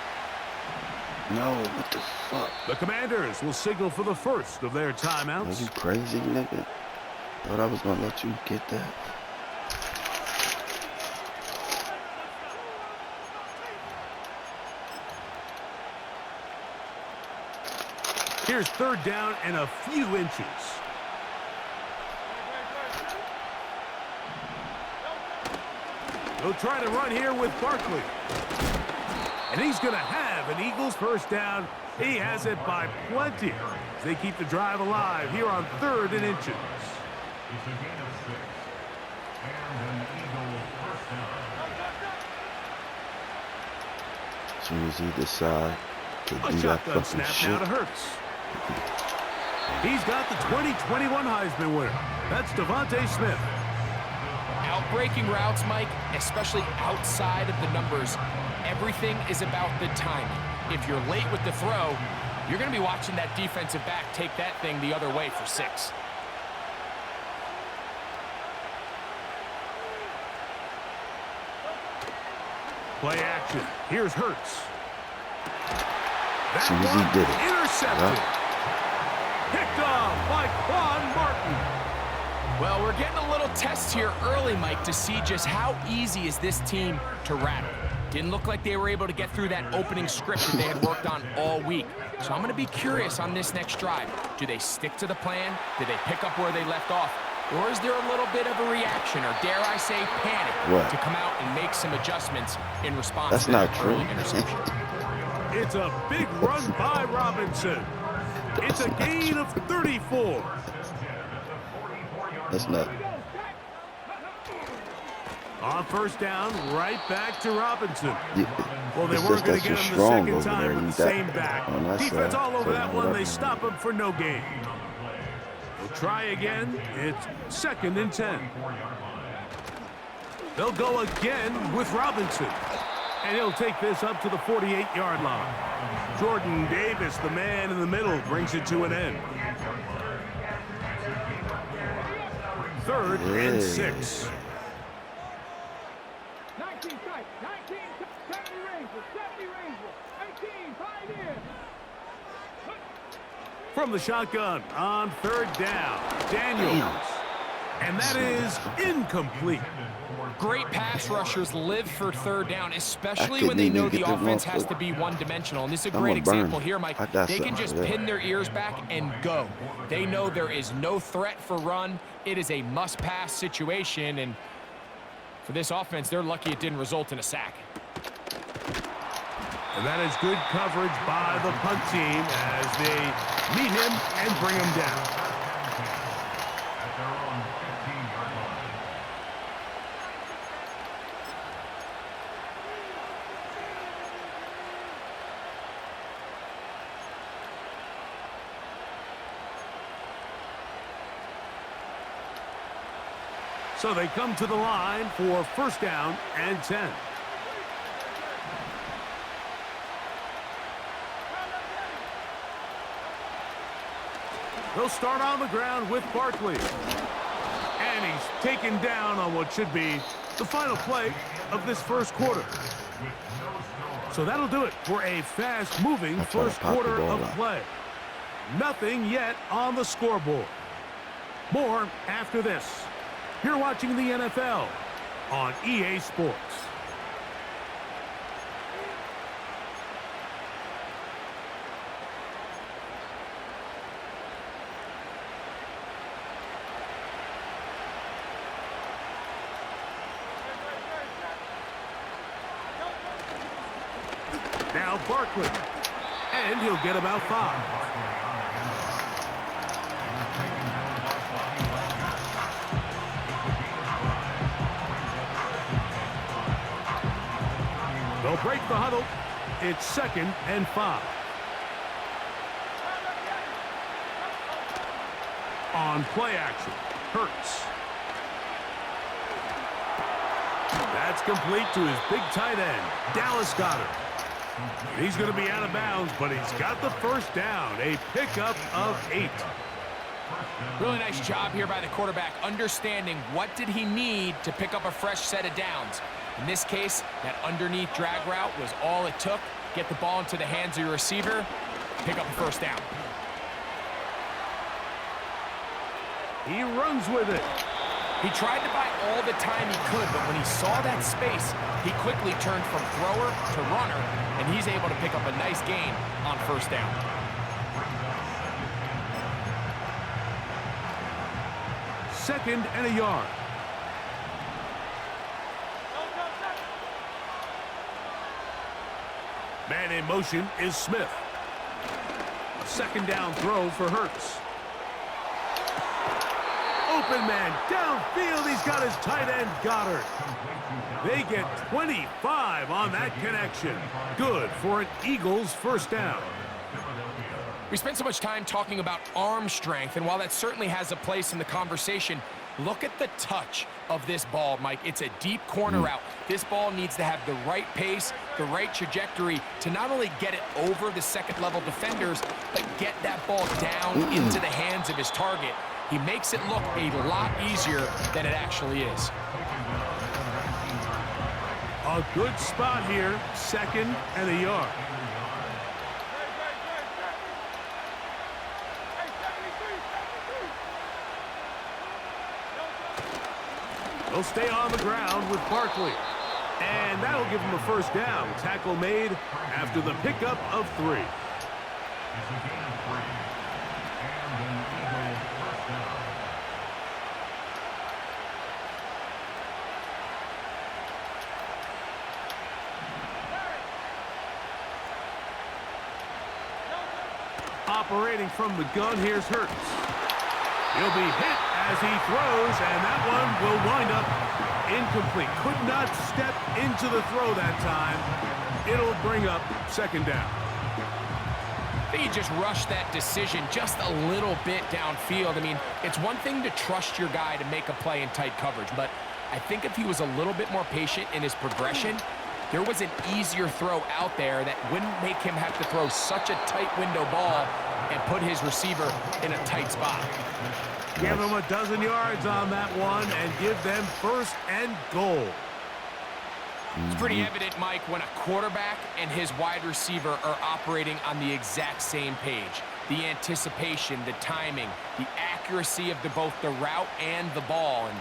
No, what the fuck? The Commanders will signal for the first of their Are timeouts. you crazy, nigga? Thought I was gonna let you get that. Here's third down and a few inches. They'll try to run here with Barkley. And he's going to have an Eagles first down. He has it by plenty as they keep the drive alive here on 3rd and inches. It's a gain of 6. And an Eagle first down. As soon as he decide to A do that shotgun fucking snap shit. now to Hurts. He's got the 2021 Heisman winner. That's Devontae Smith. Outbreaking routes, Mike, especially outside of the numbers, everything is about the timing. If you're late with the throw, you're going to be watching that defensive back take that thing the other way for 6. Play action. Here's Hurts. As soon as he did it. Intercepted. Picked off by Quan Martin. Well, we're getting a little test here early, Mike, to see just how easy is this team to rattle. Didn't look like they were able to get through that opening script that they had worked on all week. So I'm going to be curious on this next drive. Do they stick to the plan? Do they pick up where they left off? Or is there a little bit of a reaction, or dare I say panic, to come out and make some adjustments in response That's to not that true. early interception? It's a big run by Robinson. It's a gain of 34. That's not. On first down, right back to Robinson. Yeah, Well, they it's weren't just going that to you're get him the strong second over time there. with You the same got back. on that Defense side, all over so that one. They whatever. stop him for no gain. We'll try again. It's 2nd and 10. They'll go again with Robinson. And he'll take this up to the 48-yard line. Jordan Davis, the man in the middle, brings it to an end. 3rd and 6. 19 strike, 19, 70 Rangers, 70 Rangers, 18, 5 in. From the shotgun on 3rd down, Daniels. And that is incomplete. Great pass rushers live for 3rd down, especially couldn't when they even know the get the offense has motherfucker. to be one-dimensional. And this is a I'm great gonna burn example it. here, Mike. I got They can something just for that. pin their ears back and go. They know there is no threat for run. It is a must-pass situation, and for this offense, they're lucky it didn't result in a sack. And that is good coverage by the punt team as they meet him and bring him down. At their own 15-yard line. So they come to the line for 1st down and 10. They'll start on the ground with Barkley. And he's taken down on what should be the final play of this first quarter. So that'll do it for a fast-moving I tried to first pop the quarter ball of out. play. Nothing yet on the scoreboard. More after this. You're watching the NFL on EA Sports. Now Barkley. And he'll get about 5. They'll break the huddle. It's 2nd and 5. On play action, Hurts. That's complete to his big tight end, Dallas Goedert. He's going to be out of bounds, but he's got the first down, a pickup of 8. Really nice job here by the quarterback, understanding what did he need to pick up a fresh set of downs. In this case, that underneath drag route was all it took. Get the ball into the hands of your receiver, pick up a first down. He runs with it. He tried to buy all the time he could, but when he saw that space, he quickly turned from thrower to runner, and he's able to pick up a nice gain on first down. Second and a yard. Man in motion is Smith. A 2nd down throw for Hurts. Open man downfield. He's got his tight end Goddard. They get 25 on that connection. Good for an Eagles first down. We spent so much time talking about arm strength, and while that certainly has a place in the conversation, look at the touch of this ball, Mike. It's a deep corner route. This ball needs to have the right pace, the right trajectory to not only get it over the second-level defenders, but get that ball down into the hands of his target. He makes it look a lot easier than it actually is. A good spot here, 2nd and a yard. They'll stay on the ground with Barkley. And that'll give him a first down. Tackle made after the pickup of 3. Operating from the gun, here's Hurts. He'll be hit as he throws, and that one will wind up incomplete. Could not step into the throw that time. It'll bring up 2nd down. I think he just rushed that decision just a little bit downfield. I mean, it's one thing to trust your guy to make a play in tight coverage, but I think if he was a little bit more patient in his progression, there was an easier throw out there that wouldn't make him have to throw such a tight window ball and put his receiver in a tight spot. Give them a dozen yards on that one and give them 1st and goal. It's pretty evident, Mike, when a quarterback and his wide receiver are operating on the exact same page. The anticipation, the timing, the accuracy of both the route and the ball. And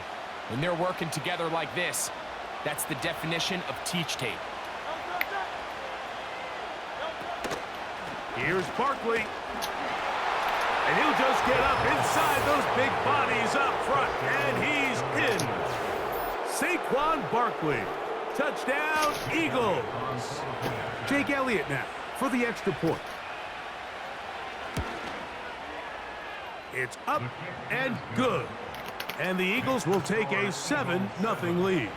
when they're working together like this, that's the definition of teach tape. Here's Barkley. And he'll just get up inside those big bodies up front. And he's in. Saquon Barkley. Touchdown, Eagles. Jake Elliott now for the extra point. It's up and good. And the Eagles will take a 7-0 lead.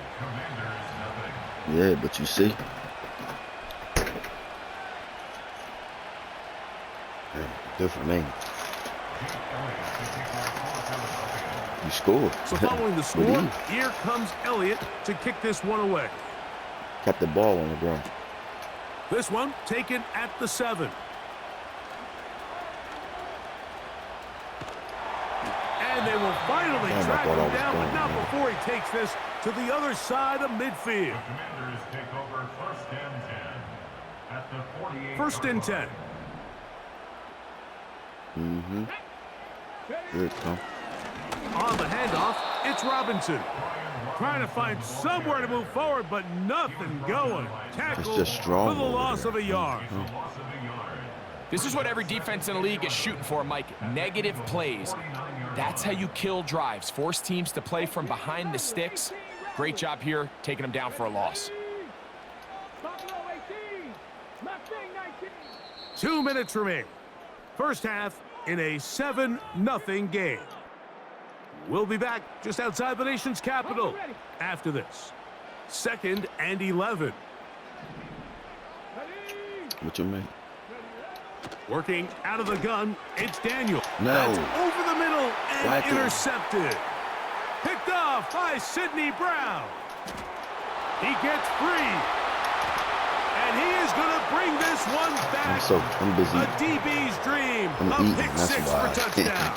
Yeah, but you see. Yeah, different name. You scored. So following the score, here comes Elliott to kick this one away. Kept the ball on the ground. This one taken at the 7. And they will finally track him down, but not before he takes this to the other side of midfield. The Commanders take over 1st and 10 at the 48. 1st and 10. Here it comes. On the handoff, it's Robinson. Trying to find somewhere to move forward, but nothing going. Tackle just strong for the loss of a yard. This is what every defense in the league is shooting for, Mike. Negative plays. That's how you kill drives. Force teams to play from behind the sticks. Great job here, taking them down for a loss. Buffalo 18, left 2 minutes remaining. First half in a 7-0 game. We'll be back just outside the nation's capital after this. 2nd and 11. What you mean? Working out of the gun, it's Daniel. No. That's over the middle and Whack it. intercepted. Picked off by Sidney Brown. He gets free. And he is going to bring this one back. I'm busy. A DB's dream. I'm A eating, pick that's 6 why. for touchdown.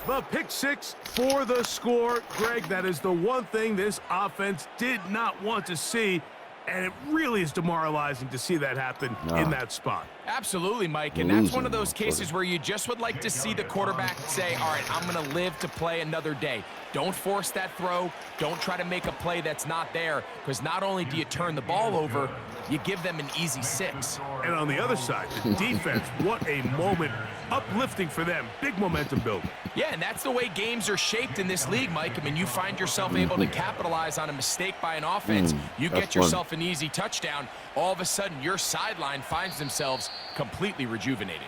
The pick 6 for the score. Greg, that is the one thing this offense did not want to see. And it really is demoralizing to see that happen in that spot. Absolutely, Mike. And that's one of those cases where you just would like to see the quarterback say, all right, I'm going to live to play another day. Don't force that throw. Don't try to make a play that's not there, because not only do you turn the ball over, you give them an easy 6. And on the other side, the defense, what a moment. Uplifting for them. Big momentum building. Yeah, and that's the way games are shaped in this league, Mike. I mean, you find yourself able to capitalize on a mistake by an offense. You get yourself an easy touchdown. All of a sudden, your sideline finds themselves completely rejuvenated.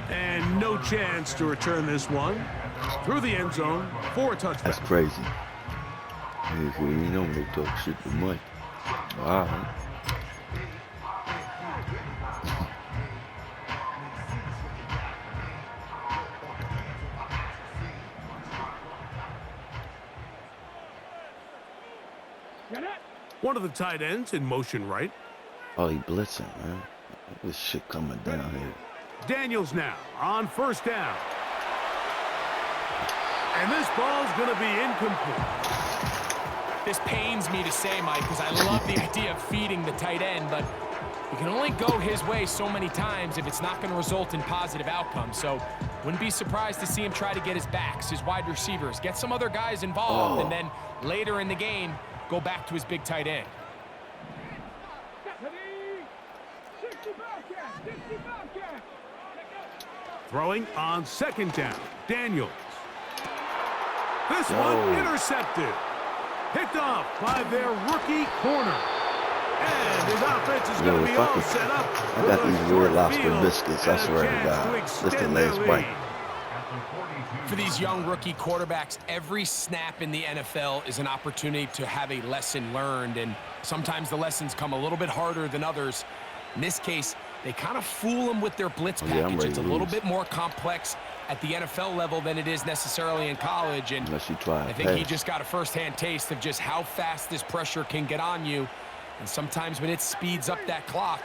And no chance to return this one through the end zone for a touchback. That's crazy. Hey, you know they talk shit to Mike. All right. One of the tight ends in motion right. Oh, he blitzing, man. This shit coming down here. Daniels now on first down. And this ball's going to be incomplete. This pains me to say, Mike, because I love the idea of feeding the tight end, but you can only go his way so many times if it's not going to result in positive outcomes. So wouldn't be surprised to see him try to get his backs, his wide receivers, get some other guys involved, and then later in the game, go back to his big tight end. Throwing on second down. Daniels. This one intercepted. Picked off by their rookie corner. And his offense is going to be all set up. I got these Red Lobster biscuits, I swear to God. This the last bite. For these young rookie quarterbacks, every snap in the NFL is an opportunity to have a lesson learned, and sometimes the lessons come a little bit harder than others. In this case, they kind of fool them with their blitz package. It's a little bit more complex at the NFL level than it is necessarily in college, and I think he just got a first-hand taste of just how fast this pressure can get on you, and sometimes when it speeds up that clock,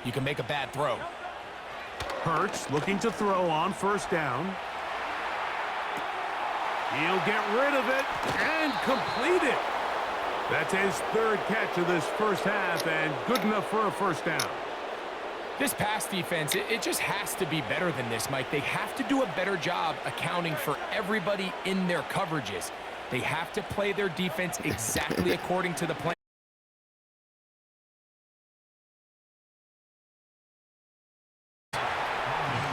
you can make a bad throw. Hurts looking to throw on first down. He'll get rid of it and complete it. That's his third catch of this first half, and good enough for a first down. This pass defense, it just has to be better than this, Mike. They have to do a better job accounting for everybody in their coverages. They have to play their defense exactly according to the plan.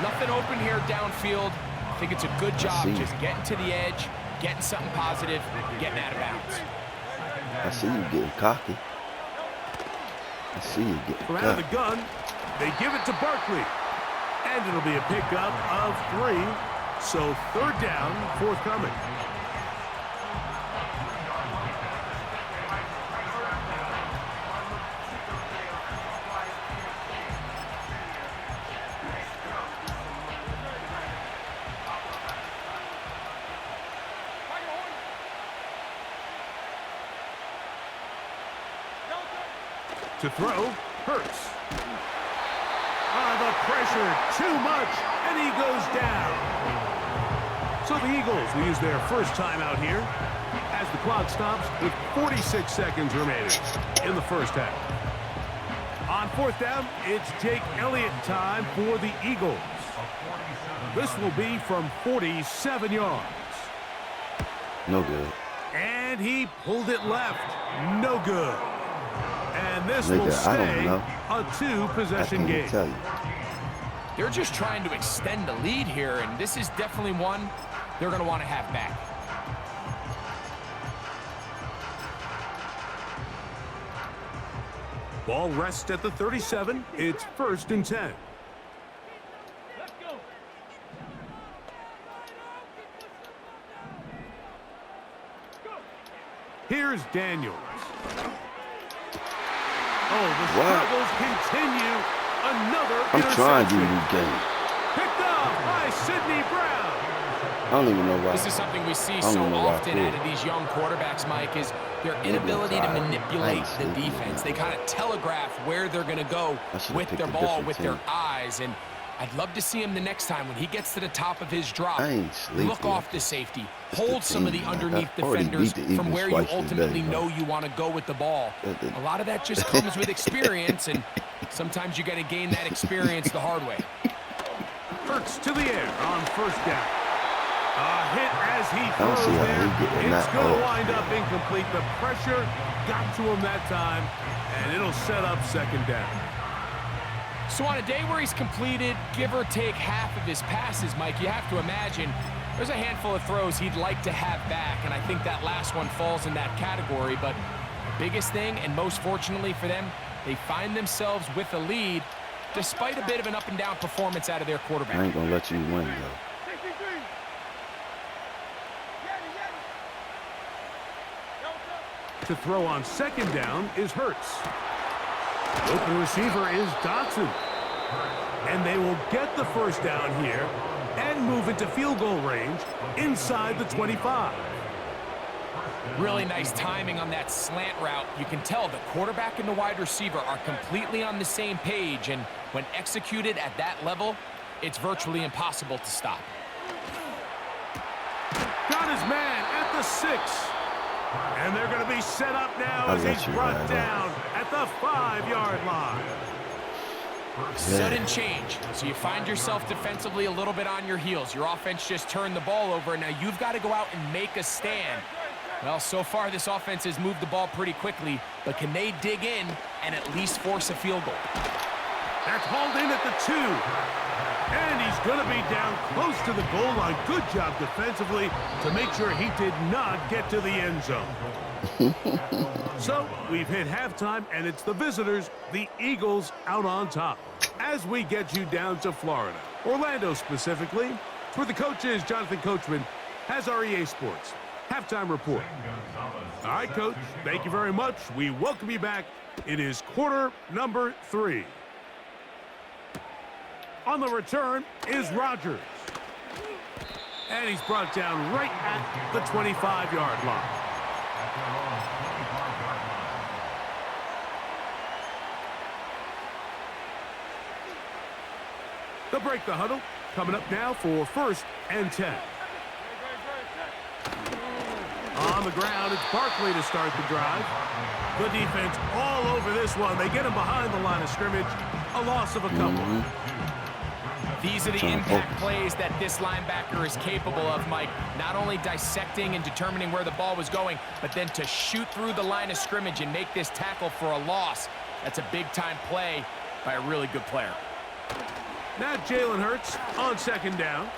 Nothing open here downfield. I think it's a good job just getting to the edge, getting something positive, getting out of bounds. I see you getting cocky. I see you getting From out of the gun, they give it to Barkley. And it'll be a pickup of 3. So third down, forthcoming. To throw, Hurts. The pressure, too much, and he goes down. So the Eagles will use their first time out here as the clock stops with 46 seconds remaining in the first half. On fourth down, it's Jake Elliott time for the Eagles. This will be from 47 yards. No good. And he pulled it left. No good. And this will stay a 2-possession game. Tell you. They're just trying to extend the lead here, and this is definitely one they're going to want to have back. Ball rests at the 37. It's 1st and 10. Let's go. Here's Daniels. Oh, the struggles continue. Another I'm trying to do interception. new game. Picked up by Sidney Brown. I don't even know why. This is something we see I don't so know why I often quit. out of these young quarterbacks, Mike, is their inability to manipulate the defense. They kind of telegraph where they're going to go I should've with picked their a ball, different with their team. eyes. And I'd love to see him the next time when he gets to the top of his drop. I ain't sleepy. Look off the safety. It's the Hold some of the team, man. underneath I already defenders beat the from Eagles where you twice ultimately today, know bro. you want to go with the ball. That- A lot of that just comes with experience, and sometimes you got to gain that experience the hard way. Hurts to the air on 1st down. A hit as he don't throws see how there. he getting It's that going to off. wind up incomplete. The pressure got to him that time, and it'll set up 2nd down. So on a day where he's completed, give or take half of his passes, Mike, you have to imagine there's a handful of throws he'd like to have back, and I think that last one falls in that category. But the biggest thing, and most fortunately for them, they find themselves with a lead despite a bit of an up-and-down performance out of their quarterback. I ain't gonna let you win, though. 63. To throw on 2nd down is Hurts. The open receiver is Dotson. And they will get the 1st down here and move into field goal range inside the 25. Really nice timing on that slant route. You can tell the quarterback and the wide receiver are completely on the same page, and when executed at that level, it's virtually impossible to stop. Got his man at the 6. And they're going to be set up now I'll as let he's you brought have that. down at the 5-yard line. Sudden change. So you find yourself defensively a little bit on your heels. Your offense just turned the ball over, and now you've got to go out and make a stand. Well, so far this offense has moved the ball pretty quickly, but can they dig in and at least force a field goal? That's hauled in at the 2. And he's going to be down close to the goal line. Good job defensively to make sure he did not get to the end zone. So we've hit halftime, and it's the visitors, the Eagles, out on top. As we get you down to Florida, Orlando specifically, where the coach is, Jonathan Coachman, has our EA Sports halftime report. All right, Coach, thank you very much. We welcome you back. It is quarter number 3. On the return is Rodgers. And he's brought down right at the 25-yard line. They'll break the huddle. Coming up now for 1st and 10. On the ground, it's Barkley to start the drive. The defense all over this one. They get him behind the line of scrimmage. A loss of a couple. These are the impact plays that this linebacker is capable of, Mike. Not only dissecting and determining where the ball was going, but then to shoot through the line of scrimmage and make this tackle for a loss. That's a big-time play by a really good player. Now Jalen Hurts on 2nd down.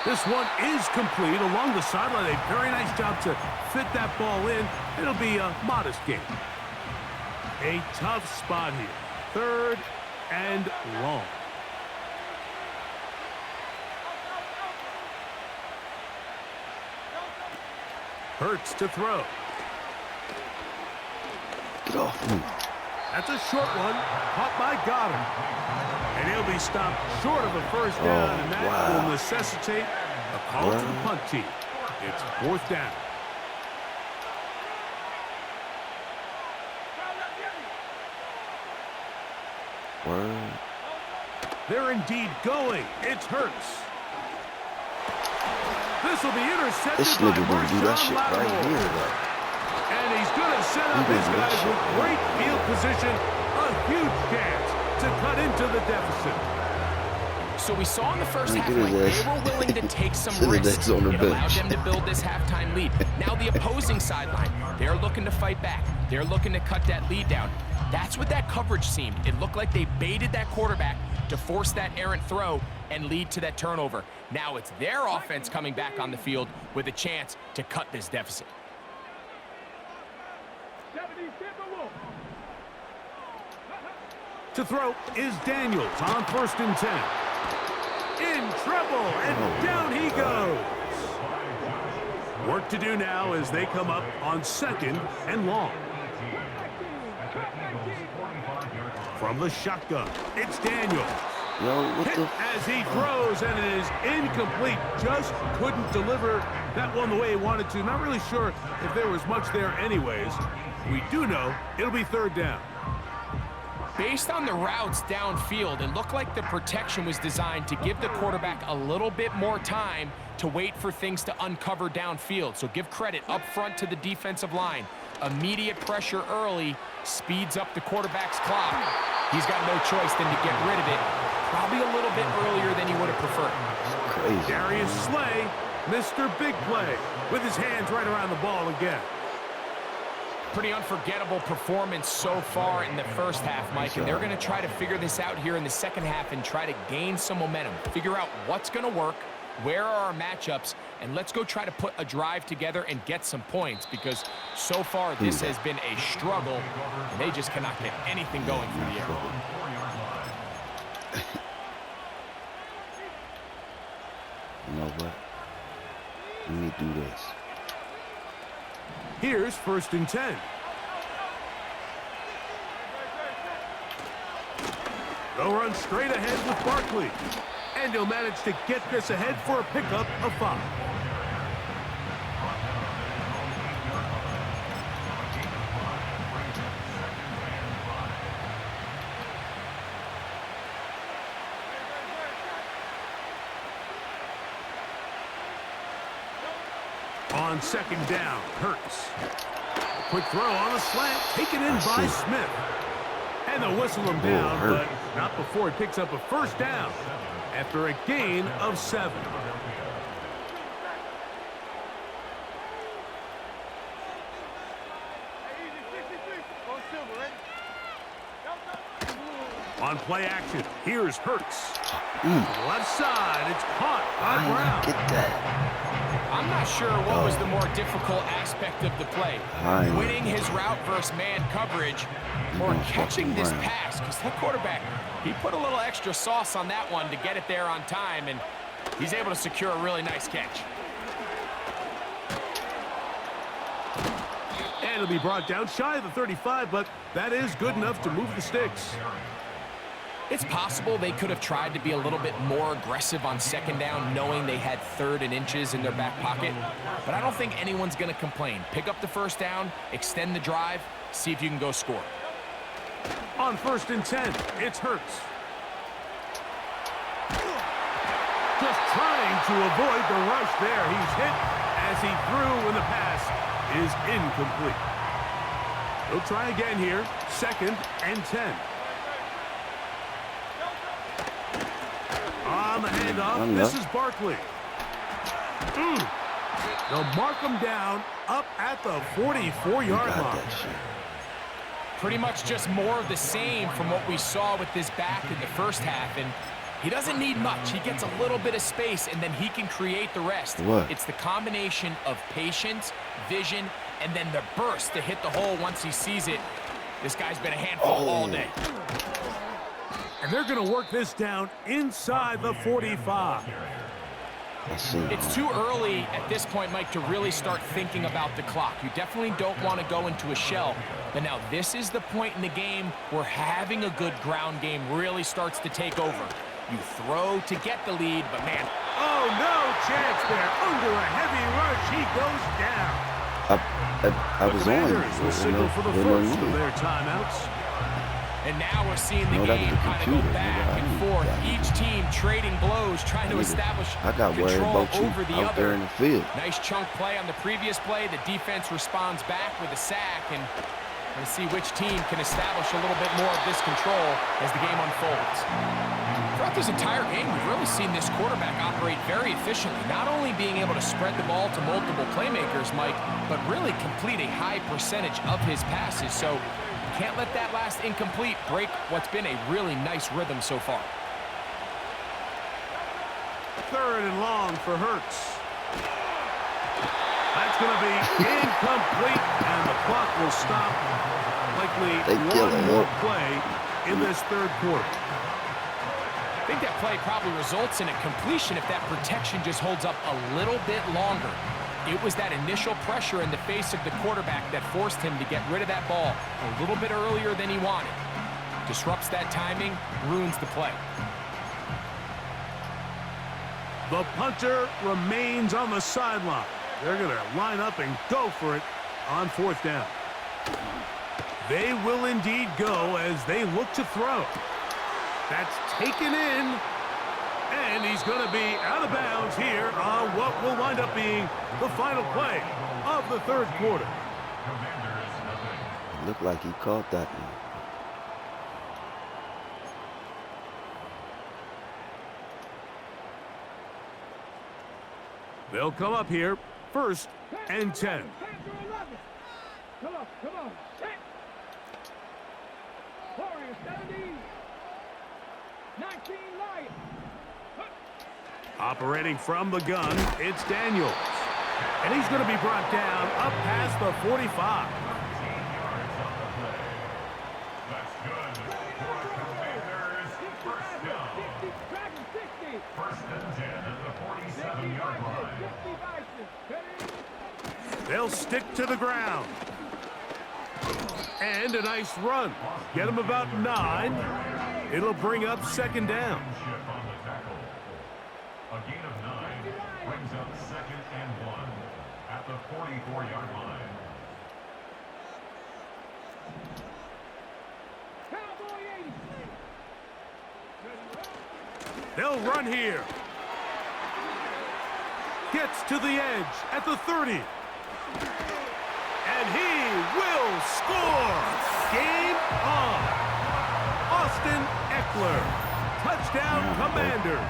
This one is complete along the sideline. A very nice job to fit that ball in. It'll be a modest gain. A tough spot here. 3rd and long. Hurts to throw. Get off me. That's a short one, caught by Goddard. And he'll be stopped short of a 1st down, and that will necessitate a call to the punt team. It's 4th down. Word. They're indeed going. It's Hurts. This will be intercepted This by nigga gonna do that Marshawn shit right Lattimore. here, though. And he's going to set up He his gonna do that guys shit with right great field position. A huge chance to cut into the deficit. So we saw in the first Look half, at his like, they ass. were willing to take some Look at risks. that on the It allowed bench. them to build this halftime lead. Now the opposing sideline, they're looking to fight back. They're looking to cut that lead down. That's what that coverage seemed. It looked like they baited that quarterback to force that errant throw and lead to that turnover. Now it's their offense coming back on the field with a chance to cut this deficit. 70, To throw is Daniels on 1st and 10. In trouble, and down he goes. Work to do now as they come up on 2nd and long. From the shotgun, it's Daniels. Yo, what Hit the? as he throws, and it is incomplete. Just couldn't deliver that one the way he wanted to. Not really sure if there was much there anyways. We do know it'll be 3rd down. Based on the routes downfield, it looked like the protection was designed to give the quarterback a little bit more time to wait for things to uncover downfield. So give credit up front to the defensive line. Immediate pressure early speeds up the quarterback's clock. He's got no choice than to get rid of it, probably a little bit earlier than he would have preferred. Crazy. Darius Slay, Mr. Big Play, with his hands right around the ball again. Pretty unforgettable performance so far in the first half, Mike, and they're going to try to figure this out here in the second half and try to gain some momentum, figure out what's going to work, where are our matchups, and let's go try to put a drive together and get some points, because so far this has been a struggle, and they just cannot get anything going through the air. You know what? Let me do this. Here's 1st and 10. They'll run straight ahead with Barkley. And he'll manage to get this ahead for a pickup of 5. On 2nd down, Hurts. Quick throw on the slant, taken in by Smith. And they'll whistle him down, but not before he picks up a 1st down after a gain of 7. On play action, here's Hurts. To the left side, it's caught by Brown. Get that. I'm not sure what was the more difficult aspect of the play. Winning his route versus man coverage or catching this pass, because the quarterback, he put a little extra sauce on that one to get it there on time, and he's able to secure a really nice catch. And it'll be brought down shy of the 35, but that is good enough to move the sticks. It's possible they could have tried to be a little bit more aggressive on 2nd down, knowing they had 3rd and inches in their back pocket. But I don't think anyone's going to complain. Pick up the 1st down, extend the drive, see if you can go score. On 1st and 10, it's Hurts. Just trying to avoid the rush there. He's hit as he threw when the pass is incomplete. He'll try again here, 2nd and 10. On the handoff, this is Barkley. They'll mark him down up at the 44-yard line. Pretty much just more of the same from what we saw with this back in the first half, and he doesn't need much. He gets a little bit of space, and then he can create the rest. It's the combination of patience, vision, and then the burst to hit the hole once he sees it. This guy's been a handful all day. And they're going to work this down inside the 45. It's too early at this point, Mike, to really start thinking about the clock. You definitely don't want to go into a shell. But now this is the point in the game where having a good ground game really starts to take over. You throw to get the lead, but man. Oh, no chance there. Under a heavy rush, he goes down. I was on. Will signal for the first of their timeouts. And now we're seeing the game kind of go back and forth. Each team trading blows, trying to establish control over the other. In the field. Nice chunk play on the previous play. The defense responds back with a sack, and we'll see which team can establish a little bit more of this control as the game unfolds. Throughout this entire game, we've really seen this quarterback operate very efficiently, not only being able to spread the ball to multiple playmakers, Mike, but really complete a high percentage of his passes. So can't let that last incomplete break what's been a really nice rhythm so far. 3rd and long for Hurts. That's going to be incomplete, and the clock will stop. Likely one more play in this third quarter. I think that play probably results in a completion if that protection just holds up a little bit longer. It was that initial pressure in the face of the quarterback that forced him to get rid of that ball a little bit earlier than he wanted. Disrupts that timing, ruins the play. The punter remains on the sideline. They're going to line up and go for it on fourth down. They will indeed go as they look to throw. That's taken in, and he's going to be out of bounds here on what will wind up being the final play of the third quarter. It looked like he caught that one. They'll come up here, 1st and 10. Come on, come on. Warriors 17. 19 Lions. Operating from the gun, it's Daniels. And he's going to be brought down up past the 45. That's good for a Commanders first down. 60. First and 10 at the 47-yard line. They'll stick to the ground. And a nice run. Get him about 9. It'll bring up second down. On the tackle. A gain of 9 brings up second and 1 at the 44-yard line. Cowboy 80. They'll run here. Gets to the edge at the 30. And he will score. Game on. Austin Eckler. Touchdown, Commanders.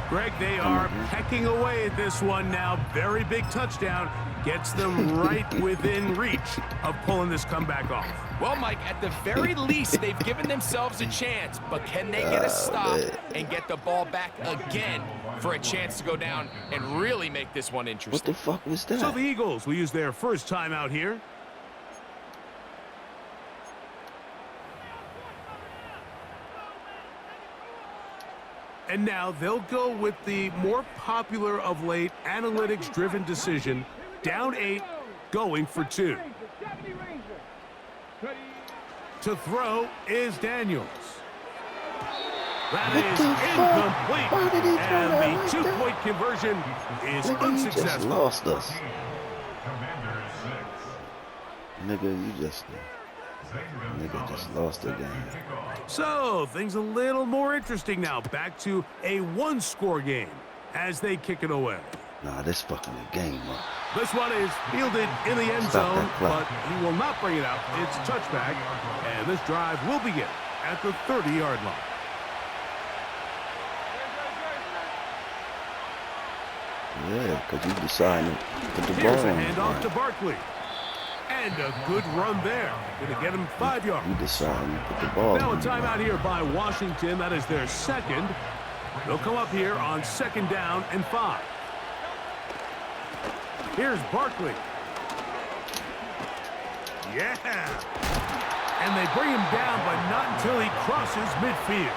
Greg, they are pecking away at this one now. Very big touchdown. Gets them right within reach of pulling this comeback off. Well, Mike, at the very least, they've given themselves a chance, but can they get a stop and get the ball back again for a chance to go down and really make this one What interesting? the fuck was that? So the Eagles will use their first time out here. And now they'll go with the more popular of late analytics-driven decision. Down 8, going for 2. 70 Ranger. Ready. To throw is Daniels. That What is the fuck? incomplete. Why did he throw And that the like two-point conversion is Nigga, you just unsuccessful. lost us. Commanders 6. Nigga, you just lost the game. So things a little more interesting now. Back to a one-score game as they kick it away. Nah, this fucking the game up. This one is fielded in the end Stop zone, that clock. but he will not bring it out. It's touchback, and this drive will begin at the 30-yard line. Yeah, because you decided to put the Here's ball a on the handoff to ground. Barkley. And a good run there. Going to get him 5 yards. You decided to put the ball Now a on the timeout ground. here by Washington. That is their second. They'll come up here on 2nd down and 5. Here's Barkley. Yeah. And they bring him down, but not until he crosses midfield.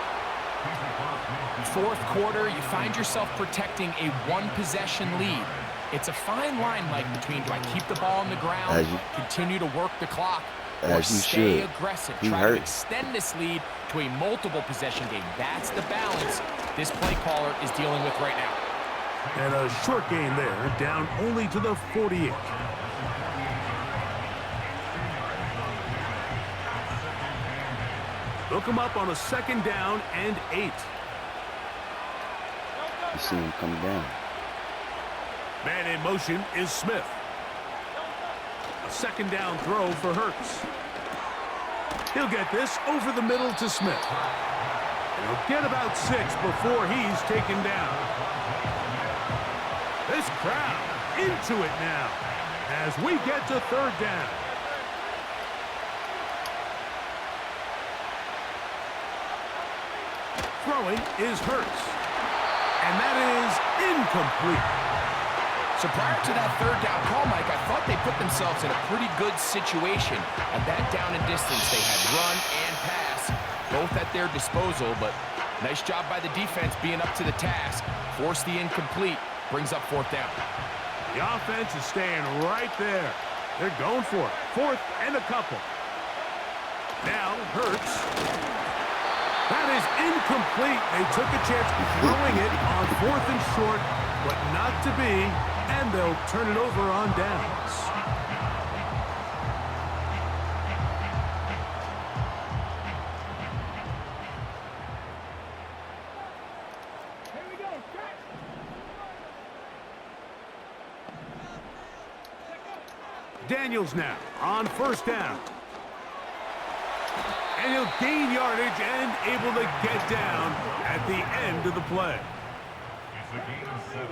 Fourth quarter, you find yourself protecting a one-possession lead. It's a fine line, Mike, between do I keep the ball on the ground, continue to work the clock, or As you stay should. aggressive, He try to hurt. extend this lead to a multiple possession game. That's the balance this play caller is dealing with right now. And a short gain there, down only to the 48. They'll come up on a 2nd down and 8. You see him come down. Man in motion is Smith. A 2nd down throw for Hurts. He'll get this over the middle to Smith. He'll get about 6 before he's taken down. This crowd into it now as we get to 3rd down. Throwing is Hurts. And that is incomplete. So prior to that 3rd down call, Mike, I thought they put themselves in a pretty good situation. At that down and distance, they had run and pass. both at their disposal, but nice job by the defense being up to the task. Force the incomplete, brings up 4th down. The offense is staying right there. They're going for it. 4th and a couple. Now, Hurts. That is incomplete. They took a chance throwing it on 4th and short, but not to be, and they'll turn it over on downs. Here we go. Set. Daniels now on 1st down. And he'll gain yardage and able to get down at the end of the play. It's a gain of 7.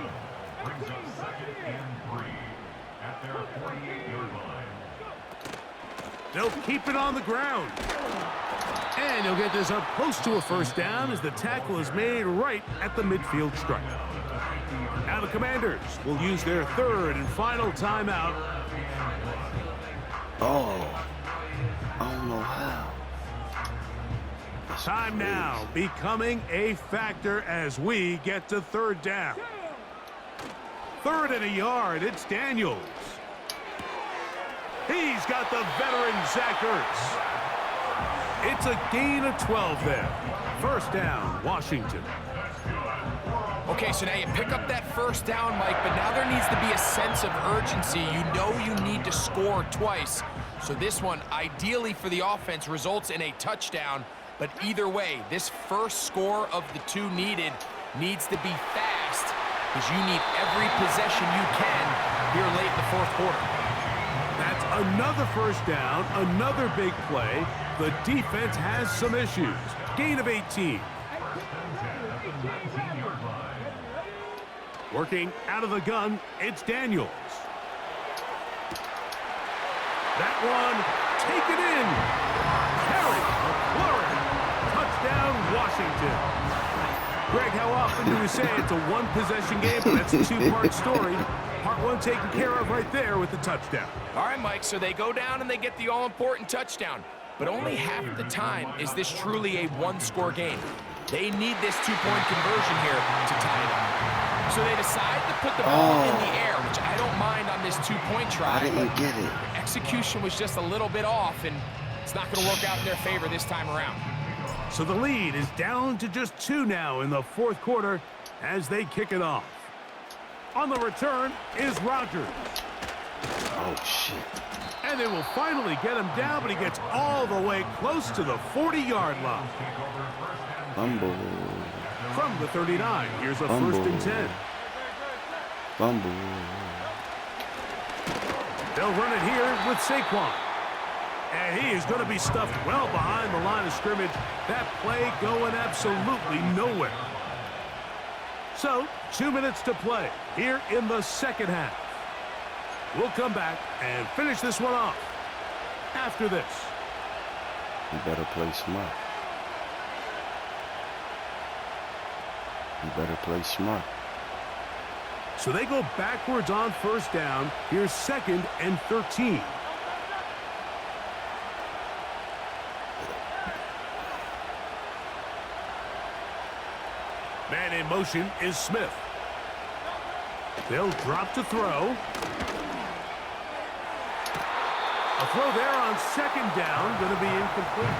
Brings up 2nd and 3 at their 48-yard line. They'll keep it on the ground. And he'll get this up close to a 1st down as the tackle is made right at the midfield stripe. Now the Commanders will use their 3rd and final timeout. Oh, I don't know how. That's Time crazy. now becoming a factor as we get to 3rd down. 3rd and a yard, it's Daniels. He's got the veteran Zach Ertz. It's a gain of 12 there. 1st down, Washington. Okay, so now you pick up that 1st down, Mike, but now there needs to be a sense of urgency. You know you need to score twice. So this one, ideally for the offense, results in a touchdown. But either way, this first score of the 2 needed needs to be fast because you need every possession you can here late in the 4th quarter. That's another 1st down, another big play. The defense has some issues. Gain of 18. Working out of the gun, it's Daniels. That one, take it in. Harry McLaurin, touchdown Washington. Greg, how often do we say it's a 1-possession game, but that's a 2-part story? Part 1 taken care of right there with the touchdown. All right, Mike, so they go down and they get the all-important touchdown. But only half the time is this truly a 1-score game. They need this 2-point conversion here to tie it up. So they decide to put the ball in the air, which I don't mind on this 2-point try. I didn't get it. Execution was just a little bit off, and it's not going to work out in their favor this time around. So the lead is down to just 2 now in the 4th quarter as they kick it off. On the return is Rodgers. Oh, shit. And they will finally get him down, but he gets all the way close to the 40-yard line. Fumble. From the 39, here's a Fumble. 1st and 10. Fumble. They'll run it here with Saquon. And he is going to be stuffed well behind the line of scrimmage. That play going absolutely nowhere. So, 2 minutes to play here in the 2nd half. We'll come back and finish this one off after this. You better play smart. You better play smart. So they go backwards on 1st down. Here's 2nd and 13. Man in motion is Smith. They'll drop to throw. A throw there on 2nd down, going to be incomplete.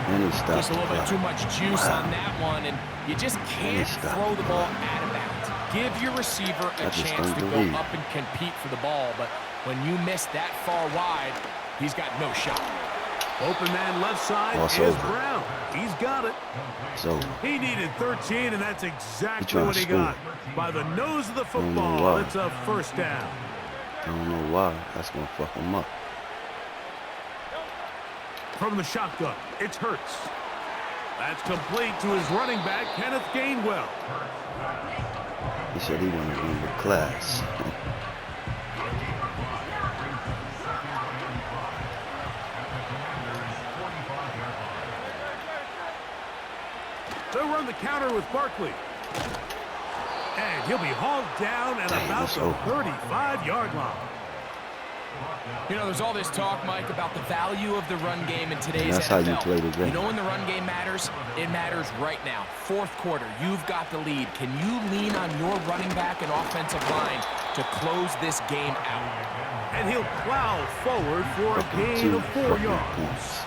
And he stopped. Just a little bit too much juice on that one, and you just can't throw the ball out of bounds. Give your receiver a chance to go up and compete for the ball, but when you miss that far wide, he's got no shot. Open man left side is Brown. He's got it. So He needed 13, and that's exactly what he score. got. By the nose of the football, it's a 1st down. I don't know why. That's gonna fuck him up. From the shotgun, it's Hurts. That's complete to his running back, Kenneth Gainwell. He said he wanted to win with class. They'll run the counter with Barkley. And he'll be hauled down at Dang, about that's the over. 35-yard line. You know, there's all this talk, Mike, about the value of the run game in today's that's how NFL. you play the game. You know when the run game matters? It matters right now. Fourth quarter, you've got the lead. Can you lean on your running back and offensive line to close this game out? And he'll plow forward for a gain of 4 yards. Points.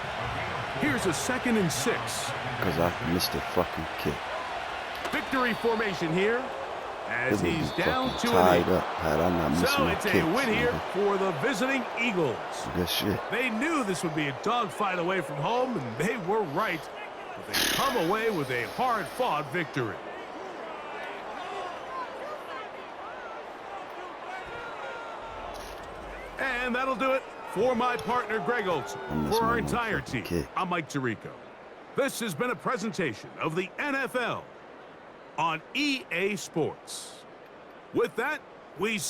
Here's a 2nd and 6. Because I missed a fucking kick. Victory formation here as It would he's be down fucking to tied an up had I not missed So my it's kicks. a win here nigga. for the visiting Eagles. Good shit. They knew this would be a dogfight away from home, and they were right. But they come away with a hard-fought victory. And that'll do it for my partner, Greg Olson. I missed For our my entire motherfucking team, kick. I'm Mike Tirico. This has been a presentation of the NFL on EA Sports. With that, we say